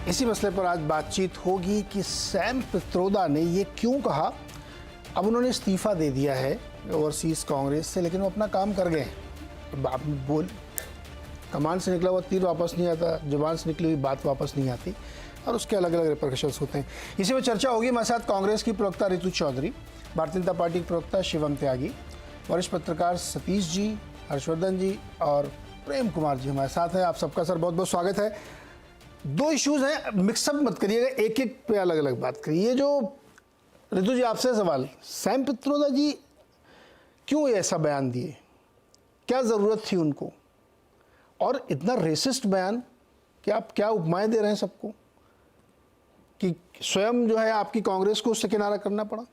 इसी मसले पर आज बातचीत होगी कि सैम पित्रोदा ने ये क्यों कहा। अब उन्होंने इस्तीफा दे दिया है ओवरसीज़ कांग्रेस से, लेकिन वो अपना काम कर गए। आप बोल, कमान से निकला हुआ तीर वापस नहीं आता, जुबान से निकली हुई बात वापस नहीं आती, और उसके अलग अलग रिपरकशंस होते हैं। इसी में चर्चा होगी। हमारे साथ कांग्रेस की प्रवक्ता रितु चौधरी, भारतीय जनता पार्टी के प्रवक्ता शिवम त्यागी, वरिष्ठ पत्रकार सतीश जी, हर्षवर्धन जी और प्रेम कुमार जी हमारे साथ हैं। आप सबका सर बहुत बहुत स्वागत है। दो इश्यूज हैं, मिक्सअप मत करिएगा, एक एक पे अलग अलग बात करिए। ये जो रितु जी आपसे सवाल, सैम पित्रोदा जी क्यों ऐसा बयान दिए, क्या ज़रूरत थी उनको, और इतना रेसिस्ट बयान कि आप क्या उपमाएं दे रहे हैं सबको कि स्वयं जो है आपकी कांग्रेस को उससे किनारा करना पड़ा।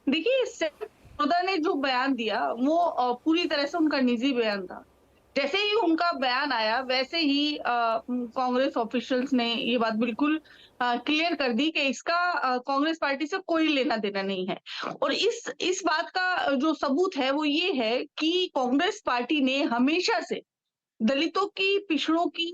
देखिए, सैम पित्रोदा ने जो बयान दिया वो पूरी तरह से उनका निजी बयान था। जैसे ही उनका बयान आया वैसे ही कांग्रेस ऑफिशियल्स ने ये बात बिल्कुल क्लियर कर दी कि इसका कांग्रेस पार्टी से कोई लेना देना नहीं है। और इस बात का जो सबूत है वो ये है कि कांग्रेस पार्टी ने हमेशा से दलितों की, पिछड़ों की,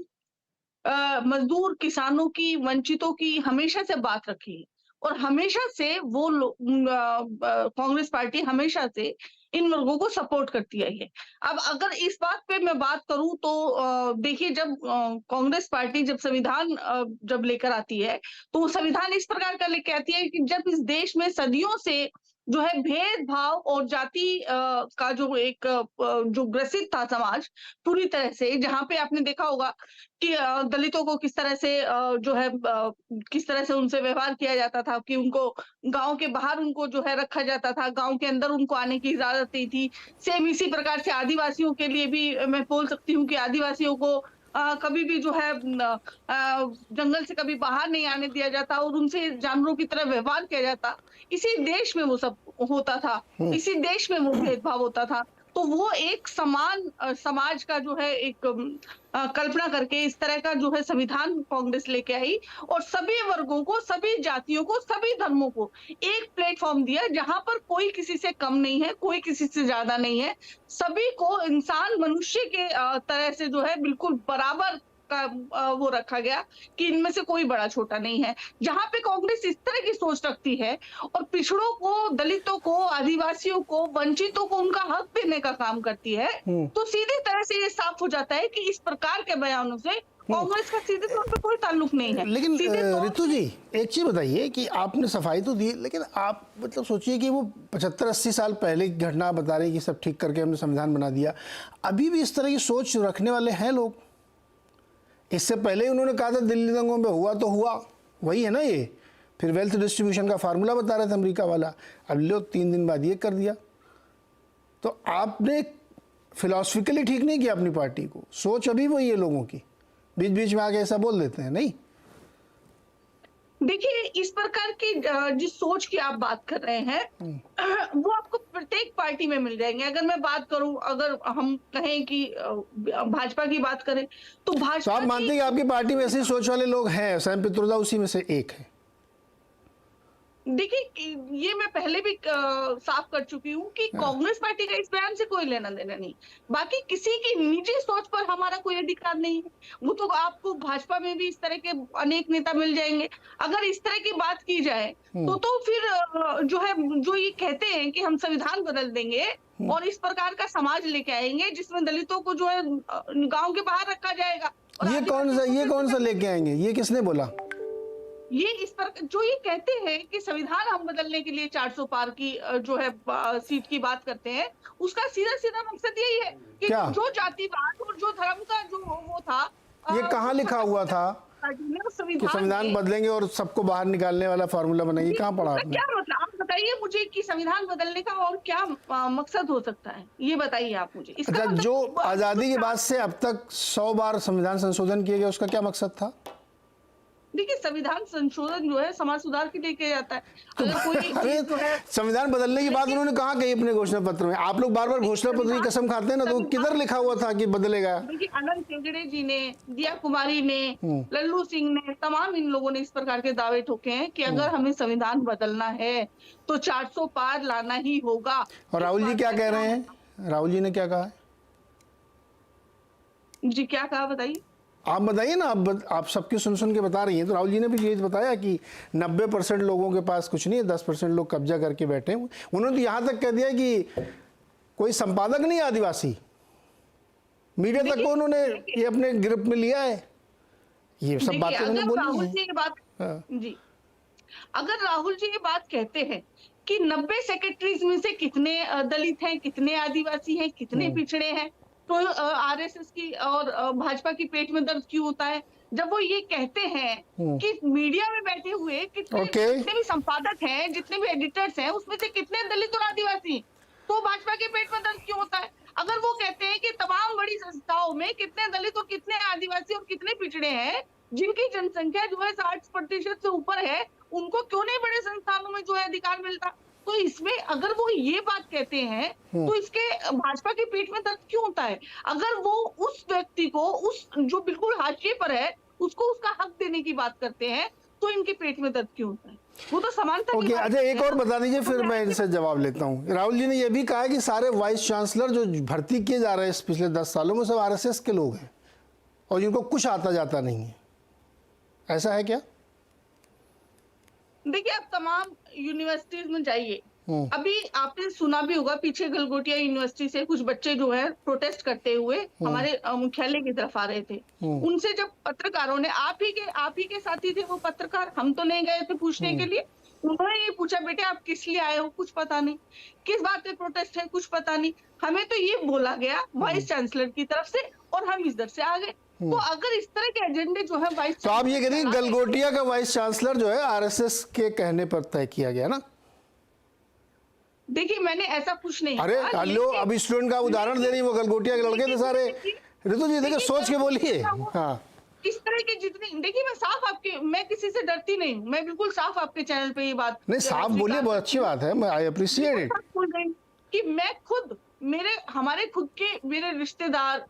मजदूर किसानों की, वंचितों की हमेशा से बात रखी है। और हमेशा से वो कांग्रेस पार्टी हमेशा से इन वर्गों को सपोर्ट करती आई है। अब अगर इस बात पे मैं बात करूं तो देखिए, जब कांग्रेस पार्टी जब संविधान जब लेकर आती है तो वो संविधान इस प्रकार का लेकर आती है कि जब इस देश में सदियों से जो है भेदभाव और जाति का जो एक जो ग्रसित था समाज पूरी तरह से, जहां पे आपने देखा होगा कि दलितों को किस तरह से जो है किस तरह से उनसे व्यवहार किया जाता था, कि उनको गांव के बाहर उनको जो है रखा जाता था, गांव के अंदर उनको आने की इजाजत नहीं थी। सेम इसी प्रकार से आदिवासियों के लिए भी मैं बोल सकती हूँ कि आदिवासियों को कभी भी जो है जंगल से कभी बाहर नहीं आने दिया जाता और उनसे जानवरों की तरह व्यवहार किया जाता। इसी देश में वो सब होता था, इसी देश में वो भेदभाव होता था। तो वो एक समान समाज का जो है एक कल्पना करके इस तरह का जो है संविधान कांग्रेस लेके आई और सभी वर्गों को, सभी जातियों को, सभी धर्मों को एक प्लेटफॉर्म दिया जहां पर कोई किसी से कम नहीं है, कोई किसी से ज्यादा नहीं है। सभी को इंसान, मनुष्य के तरह से जो है बिल्कुल बराबर का वो रखा गया कि इनमें से कोई बड़ा छोटा नहीं है। जहां पे कांग्रेस इस तरह की सोच रखती है और पिछड़ों को, दलितों को, आदिवासियों को, वंचितों को उनका हक देने का काम करती है, तो सीधी तरह से ये साफ हो जाता है कि इस प्रकार के बयानों से कांग्रेस का सीधे तौर पे कोई ताल्लुक नहीं है। लेकिन रितु जी एक चीज बताइए कि आपने सफाई तो दी, लेकिन आप मतलब सोचिए कि वो 75-80 साल पहले की घटना बता रहे कि सब ठीक करके हमने संविधान बना दिया, अभी भी इस तरह की सोच रखने वाले हैं लोग। इससे पहले ही उन्होंने कहा था दिल्ली दंगों में हुआ तो हुआ, वही है ना ये। फिर वेल्थ डिस्ट्रीब्यूशन का फार्मूला बता रहे थे अमेरिका वाला, अब लो 3 दिन बाद ये कर दिया। तो आपने फिलॉसफिकली ठीक नहीं किया अपनी पार्टी को, सोच अभी वही है लोगों की, बीच बीच में आके ऐसा बोल देते हैं। नहीं, देखिए, इस प्रकार की जिस सोच की आप बात कर रहे हैं वो आपको प्रत्येक पार्टी में मिल जाएंगे। अगर मैं बात करूं, अगर हम कहें कि भाजपा की बात करें तो तो भाजपा आप मानते हैं कि आपकी पार्टी में ऐसी सोच वाले लोग हैं, सैम पित्रोदा उसी में से एक है? देखिए, ये मैं पहले भी साफ कर चुकी हूँ कि कांग्रेस पार्टी का इस बयान से कोई लेना देना नहीं। बाकी किसी की निजी सोच पर हमारा कोई अधिकार नहीं है। वो तो आपको भाजपा में भी इस तरह के अनेक नेता मिल जाएंगे। अगर इस तरह की बात की जाए तो फिर जो है, जो ये कहते हैं कि हम संविधान बदल देंगे और इस प्रकार का समाज लेके आएंगे जिसमें दलितों को जो है गाँव के बाहर रखा जाएगा। ये कौन सा लेके आएंगे, ये किसने बोला? ये इस पर जो ये कहते हैं कि संविधान हम बदलने के लिए 400 पार की जो है सीट की बात करते हैं, उसका सीधा सीधा मकसद यही है कि क्या? जो जातिवाद और जो धर्म का जो वो था, ये कहाँ लिखा हुआ था कि संविधान बदलेंगे और सबको बाहर निकालने वाला फार्मूला बनाइए? कहाँ पढ़ा आपने? क्या मतलब, आप बताइए मुझे कि संविधान बदलने का और क्या मकसद हो सकता है, ये बताइए आप मुझे। अच्छा, जो आजादी के बाद से अब तक 100 बार संविधान संशोधन किया गया, उसका क्या मकसद था? देखिए, संविधान संशोधन जो है समाज सुधार के लिए किया जाता है। तो अगर कोई जो है संविधान बदलने की बात उन्होंने कहा कही अपने घोषणा पत्र में? आप लोग बार बार घोषणा पत्र की कसम खाते हैं ना, तो किधर लिखा हुआ था कि बदलेगा? देखिए, अनंत हेगड़े जी ने, दिया कुमारी ने, लल्लू सिंह ने, तमाम इन लोगों ने इस प्रकार के दावे ठोके हैं कि अगर हमें संविधान बदलना है तो 400 पार लाना ही होगा। और राहुल जी क्या कह रहे हैं? राहुल जी ने क्या कहा है? जी, क्या कहा बताइए? आप बताइए ना, आप सबकी सुन के बता रही हैं, तो राहुल जी ने भी ये बताया कि 90% लोगों के पास कुछ नहीं है, 10% लोग कब्जा करके बैठे हैं। उन्होंने तो यहाँ तक कह दिया कि कोई संपादक नहीं आदिवासी, मीडिया तक को उन्होंने ये अपने गिरफ्त में लिया है। ये सब बातें उन्होंने बोली हैं। जी, अगर राहुल जी ये बात कहते हैं कि 90 सेक्रेटरीज में से कितने दलित हैं, कितने आदिवासी हैं, कितने पिछड़े हैं, तो आरएसएस की और भाजपा की पेट में दर्द क्यों होता है? जब वो ये कहते हैं कि मीडिया में बैठे हुए जितने भी संपादक हैं, जितने भी एडिटर्स हैं, उसमें से कितने दलित और आदिवासी, तो भाजपा के पेट में दर्द क्यों होता है? अगर वो कहते हैं कि तमाम बड़ी संस्थाओं में कितने दलित और कितने आदिवासी और कितने पिछड़े हैं, जिनकी जनसंख्या जो है 60% से ऊपर है, उनको क्यों नहीं बड़े संस्थानों में जो है अधिकार मिलता? तो इसमें अगर वो ये बात कहते हैं तो इसके भाजपा की पीठ में दर्द क्यों होता है? अगर वो उस व्यक्ति को, उस जो बिल्कुल हाशिए पर है, उसको उसका हक देने की बात करते हैं, तो इनके पेट में दर्द क्यों होता है? वो तो समानता की बात। अच्छा, एक और बता दीजिए, फिर मैं इनसे जवाब लेता हूँ। राहुल जी ने यह भी कहा कि सारे वाइस चांसलर जो भर्ती किए जा रहे हैं पिछले 10 सालों में, सब आरएसएस के लोग हैं और जिनको कुछ आता जाता नहीं है। ऐसा है क्या? देखिए, आप तमाम यूनिवर्सिटीज में जाइए, अभी आपने सुना भी होगा, पीछे गलगोटिया यूनिवर्सिटी से कुछ बच्चे जो है प्रोटेस्ट करते हुए हमारे मुख्यालय की तरफ आ रहे थे। उनसे जब पत्रकारों ने, आप ही के साथी थे वो पत्रकार, हम तो नहीं गए थे पूछने के लिए, उन्होंने ये पूछा, बेटे आप किस लिए आए हो? कुछ पता नहीं। किस बात पे प्रोटेस्ट है? कुछ पता नहीं। हमें तो ये बोला गया वाइस चांसलर की तरफ से, और हम इधर से आ गए। तो अगर इस तरह के एजेंडे जो है वाइस, तो आप ये कह रही हैं गलगोटिया का वाइस चांसलर जो है आरएसएस के कहने पर तय किया गया ना? देखिए, मैंने ऐसा कुछ नहीं। अरे हेलो, अभी स्टूडेंट का उदाहरण दे रही, वो गलगोटिया के लड़के थे सारे। ऋतु जी देखिए, सोच के बोलिए। हाँ, इस तरह के जितनी, देखिए मैं साफ आपके, मैं किसी से डरती नहीं हूँ, मैं बिल्कुल साफ आपके चैनल पे ये बात नहीं, साफ बोलिए, बहुत अच्छी बात है, मैं आई अप्रिशिएट इट। कि मैं खुद, हमारे खुद के मेरे रिश्तेदार,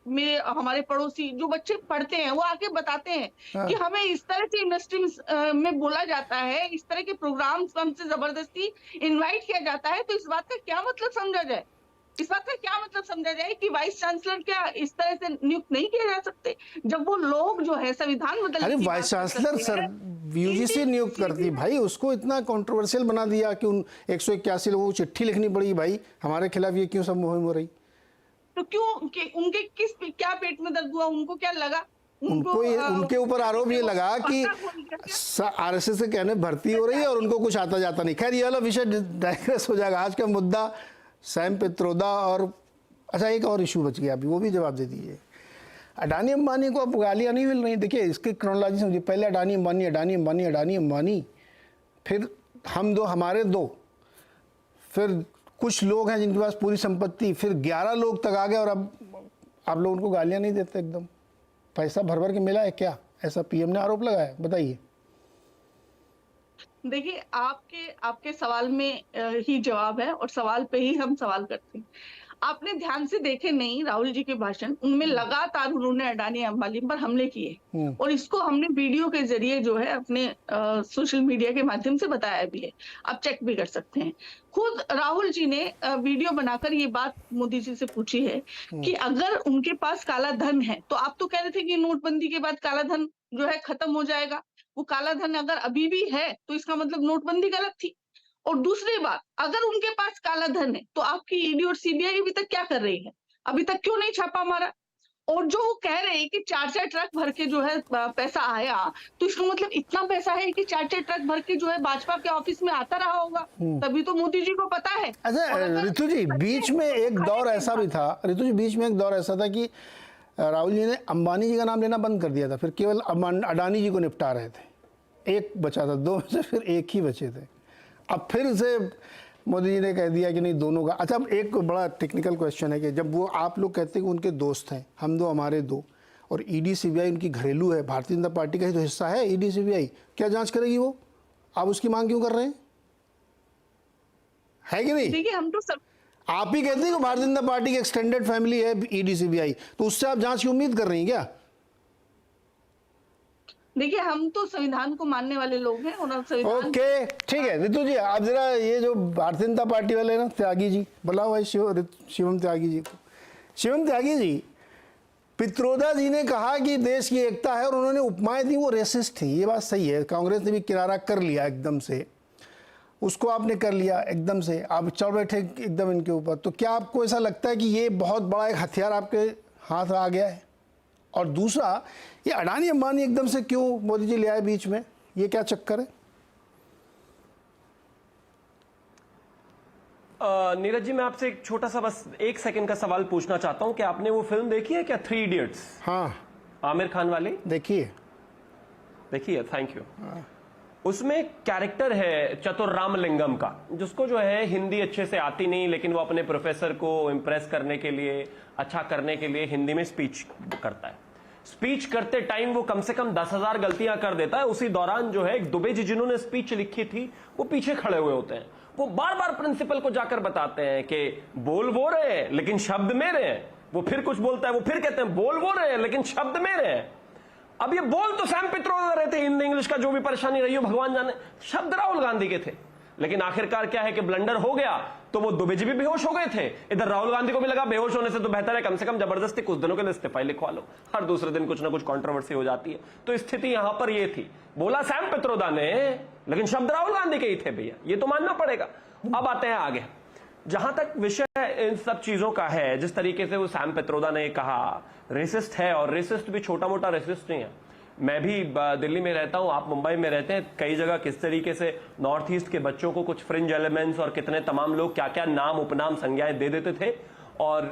हमारे पड़ोसी जो बच्चे पढ़ते हैं, वो आके बताते हैं कि हमें इस तरह से इंडस्ट्री में बोला जाता है, इस तरह के प्रोग्राम्स हमसे जबरदस्ती इनवाइट किया जाता है। तो इस बात का क्या मतलब समझा जाए? इस बात का क्या मतलब समझा जाए कि वाइस चांसलर क्या इस तरह से नियुक्त नहीं किए जा सकते, जब वो लोग जो है संविधान बदलने? अरे वाइस चांसलर सर यूजीसी नियुक्त करती भाई, उसको इतना कंट्रोवर्शियल बना दिया कि उन 181 लोगों को चिट्ठी लिखनी पड़ी, भाई हमारे खिलाफ ये क्यों सब मुहिम हो रही? तो क्यों, उनके क्या पेट में दर्द हुआ? उनको क्या लगा? उनके ऊपर आरोप ये लगा कि आरएसएस के कहने भर्ती हो रही है और उनको कुछ आता जाता नहीं। खैर ये वाला विषय डाइग्रेस हो जाएगा। आज का मुद्दा सैम पित्रोदा और, अच्छा एक और इशू बच गया अभी, वो भी जवाब दे दीजिए। अडानी अंबानी को अब गालियाँ नहीं मिल रही। देखिए इसकी क्रोनोलॉजी समझिए, पहले अडानी अंबानी, फिर हम दो, हमारे दो, फिर कुछ लोग हैं जिनके पास पूरी संपत्ति, फिर 11 लोग तक आ गए, और अब आप लोग उनको गालियाँ नहीं देते। एकदम पैसा भर भर के मिला है क्या? ऐसा पीएम ने आरोप लगाया, बताइए। देखिए, आपके सवाल में ही जवाब है, और सवाल पे ही हम सवाल करते हैं। आपने ध्यान से देखे नहीं राहुल जी के भाषण, उनमें लगातार उन्होंने अडानी अंबानी पर हमले किए, और इसको हमने वीडियो के जरिए जो है अपने सोशल मीडिया के माध्यम से बताया भी है, आप चेक भी कर सकते हैं। खुद राहुल जी ने वीडियो बनाकर ये बात मोदी जी से पूछी है कि अगर उनके पास काला धन है, तो आप तो कह रहे थे कि नोटबंदी के बाद काला धन जो है खत्म हो जाएगा, वो काला धन अगर अभी भी है तो इसका मतलब नोटबंदी गलत थी। और दूसरी बात, अगर उनके पास काला धन है तो आपकी ईडी और सीबीआई अभी तक क्या कर रही है? अभी तक क्यों नहीं छापा मारा? और जो वो कह रहे हैं कि 4 ट्रक भर के जो है पैसा आया, तो इसका मतलब इतना पैसा है कि 4 ट्रक भर के जो है भाजपा के ऑफिस में आता रहा होगा, तभी तो मोदी जी को पता है। अच्छा ऋतु जी, बीच में एक दौर ऐसा भी था, कि राहुल जी ने अंबानी जी का नाम लेना बंद कर दिया था, फिर केवल अडानी जी को निपटा रहे थे। एक बचा था, 2 में से फिर एक ही बचे थे। अब फिर से मोदी जी ने कह दिया कि नहीं, दोनों का। अच्छा, अब एक बड़ा टेक्निकल क्वेश्चन है कि जब वो आप लोग कहते हैं कि उनके दोस्त हैं, हम दो हमारे दो, और ईडी सीबीआई उनकी घरेलू है, भारतीय जनता पार्टी का ही तो हिस्सा है ईडी सीबीआई, क्या जांच करेगी वो? आप उसकी मांग क्यों कर रहे हैं? है कि नहीं? देखिए, हम तो सब, आप ही कहते हैं कि भारतीय जनता पार्टी की एक्सटेंडेड फैमिली है ईडी सीबीआई, तो उससे आप जांच की उम्मीद कर रही हैं क्या? देखिए, हम तो संविधान को मानने वाले लोग हैं, और संविधान। ओके, ठीक है ऋतु जी, आप जरा ये जो भारतीय जनता पार्टी वाले ना, त्यागी जी, बुलाओ भाई शिवम त्यागी जी को। शिवम त्यागी जी, पित्रोदा जी ने कहा कि देश की एकता है और उन्होंने उपमाएं दी, वो रेसिस्ट थी। ये बात सही है, कांग्रेस ने भी किनारा कर लिया एकदम से, उसको आपने कर लिया एकदम से, आप चढ़ बैठे एकदम इनके ऊपर। तो क्या आपको ऐसा लगता है कि ये बहुत बड़ा एक हथियार आपके हाथ आ गया है? और दूसरा, ये अडानी अंबानी एकदम से क्यों मोदी जी ले आए बीच में, ये क्या चक्कर है? नीरज जी, मैं आपसे एक छोटा सा बस 1 सेकंड का सवाल पूछना चाहता हूं कि आपने वो फिल्म देखी है क्या, 3 इडियट्स? हाँ, आमिर खान वाली देखिए। देखिए, थैंक यू। उसमें कैरेक्टर है चतुर रामलिंगम का, जिसको जो है हिंदी अच्छे से आती नहीं, लेकिन वो अपने प्रोफेसर को इम्प्रेस करने के लिए, अच्छा करने के लिए हिंदी में स्पीच करता है। स्पीच करते टाइम वो कम से कम 10,000 गलतियां कर देता है। उसी दौरान जो है एक दुबे जी जिन्होंने स्पीच लिखी थी वो पीछे खड़े हुए होते हैं। वो बार बार प्रिंसिपल को जाकर बताते हैं कि बोल वो रहे हैं लेकिन शब्द मेरे हैं। वो फिर कुछ बोलता है, वो फिर कहते हैं बोल वो रहे हैं लेकिन शब्द मेरे हैं। अब ये बोल तो सैम पित्रोदा रहे थे, हिंदी इंग्लिश का जो भी परेशानी रही हो भगवान जाने, शब्द राहुल गांधी के थे। लेकिन आखिरकार क्या है कि ब्लंडर हो गया तो वो दुबे जी भी बेहोश हो गए थे। इधर राहुल गांधी को भी लगा बेहोश होने से तो बेहतर है कम से कम जबरदस्ती कुछ दिनों के लिए इस्तीफा लिखवा लो, हर दूसरे दिन कुछ ना कुछ कंट्रोवर्सी हो जाती है। तो स्थिति यहां पर ये थी, बोला सैम पित्रोदा ने लेकिन शब्द राहुल गांधी के ही थे भैया, ये तो मानना पड़ेगा। अब आते हैं आगे, जहां तक विषय इन सब चीजों का है, जिस तरीके से वो सैम पित्रोदा ने कहा रेसिस्ट है, और रेसिस्ट भी छोटा मोटा रेसिस्ट नहीं है। मैं भी दिल्ली में रहता हूं, आप मुंबई में रहते हैं, कई जगह किस तरीके से नॉर्थ ईस्ट के बच्चों को कुछ फ्रिंज एलिमेंट्स और कितने तमाम लोग क्या क्या नाम उपनाम संज्ञाएं दे देते थे, और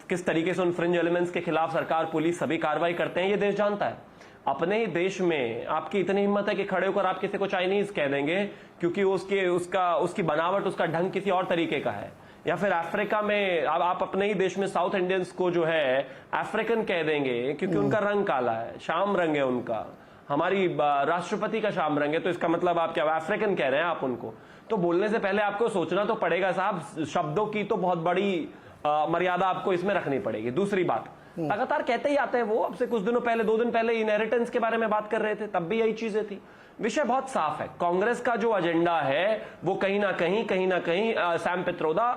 किस तरीके से उन फ्रिंज एलिमेंट्स के खिलाफ सरकार पुलिस सभी कार्रवाई करते हैं, ये देश जानता है। अपने ही देश में आपकी इतनी हिम्मत है कि खड़े होकर आप किसी को चाइनीज कह देंगे क्योंकि उसकी बनावट, उसका ढंग किसी और तरीके का है, या फिर अफ्रीका में आप अपने ही देश में साउथ इंडियंस को जो है अफ्रीकन कह देंगे क्योंकि उनका रंग काला है, शाम रंग है उनका, हमारी राष्ट्रपति का शाम रंग है, तो इसका मतलब आप क्या अफ्रीकन कह रहे हैं आप उनको? तो बोलने से पहले आपको सोचना तो पड़ेगा साहब, शब्दों की तो बहुत बड़ी मर्यादा आपको इसमें रखनी पड़ेगी। दूसरी बात, लगातार कहते ही आते हैं वो, अब से कुछ दिनों पहले 2 दिन पहले इनहेरिटेंस के बारे में बात कर रहे थे, तब भी यही चीजें थी। विषय बहुत साफ है, कांग्रेस का जो एजेंडा है वो कहीं ना कहीं सैम पित्रोदा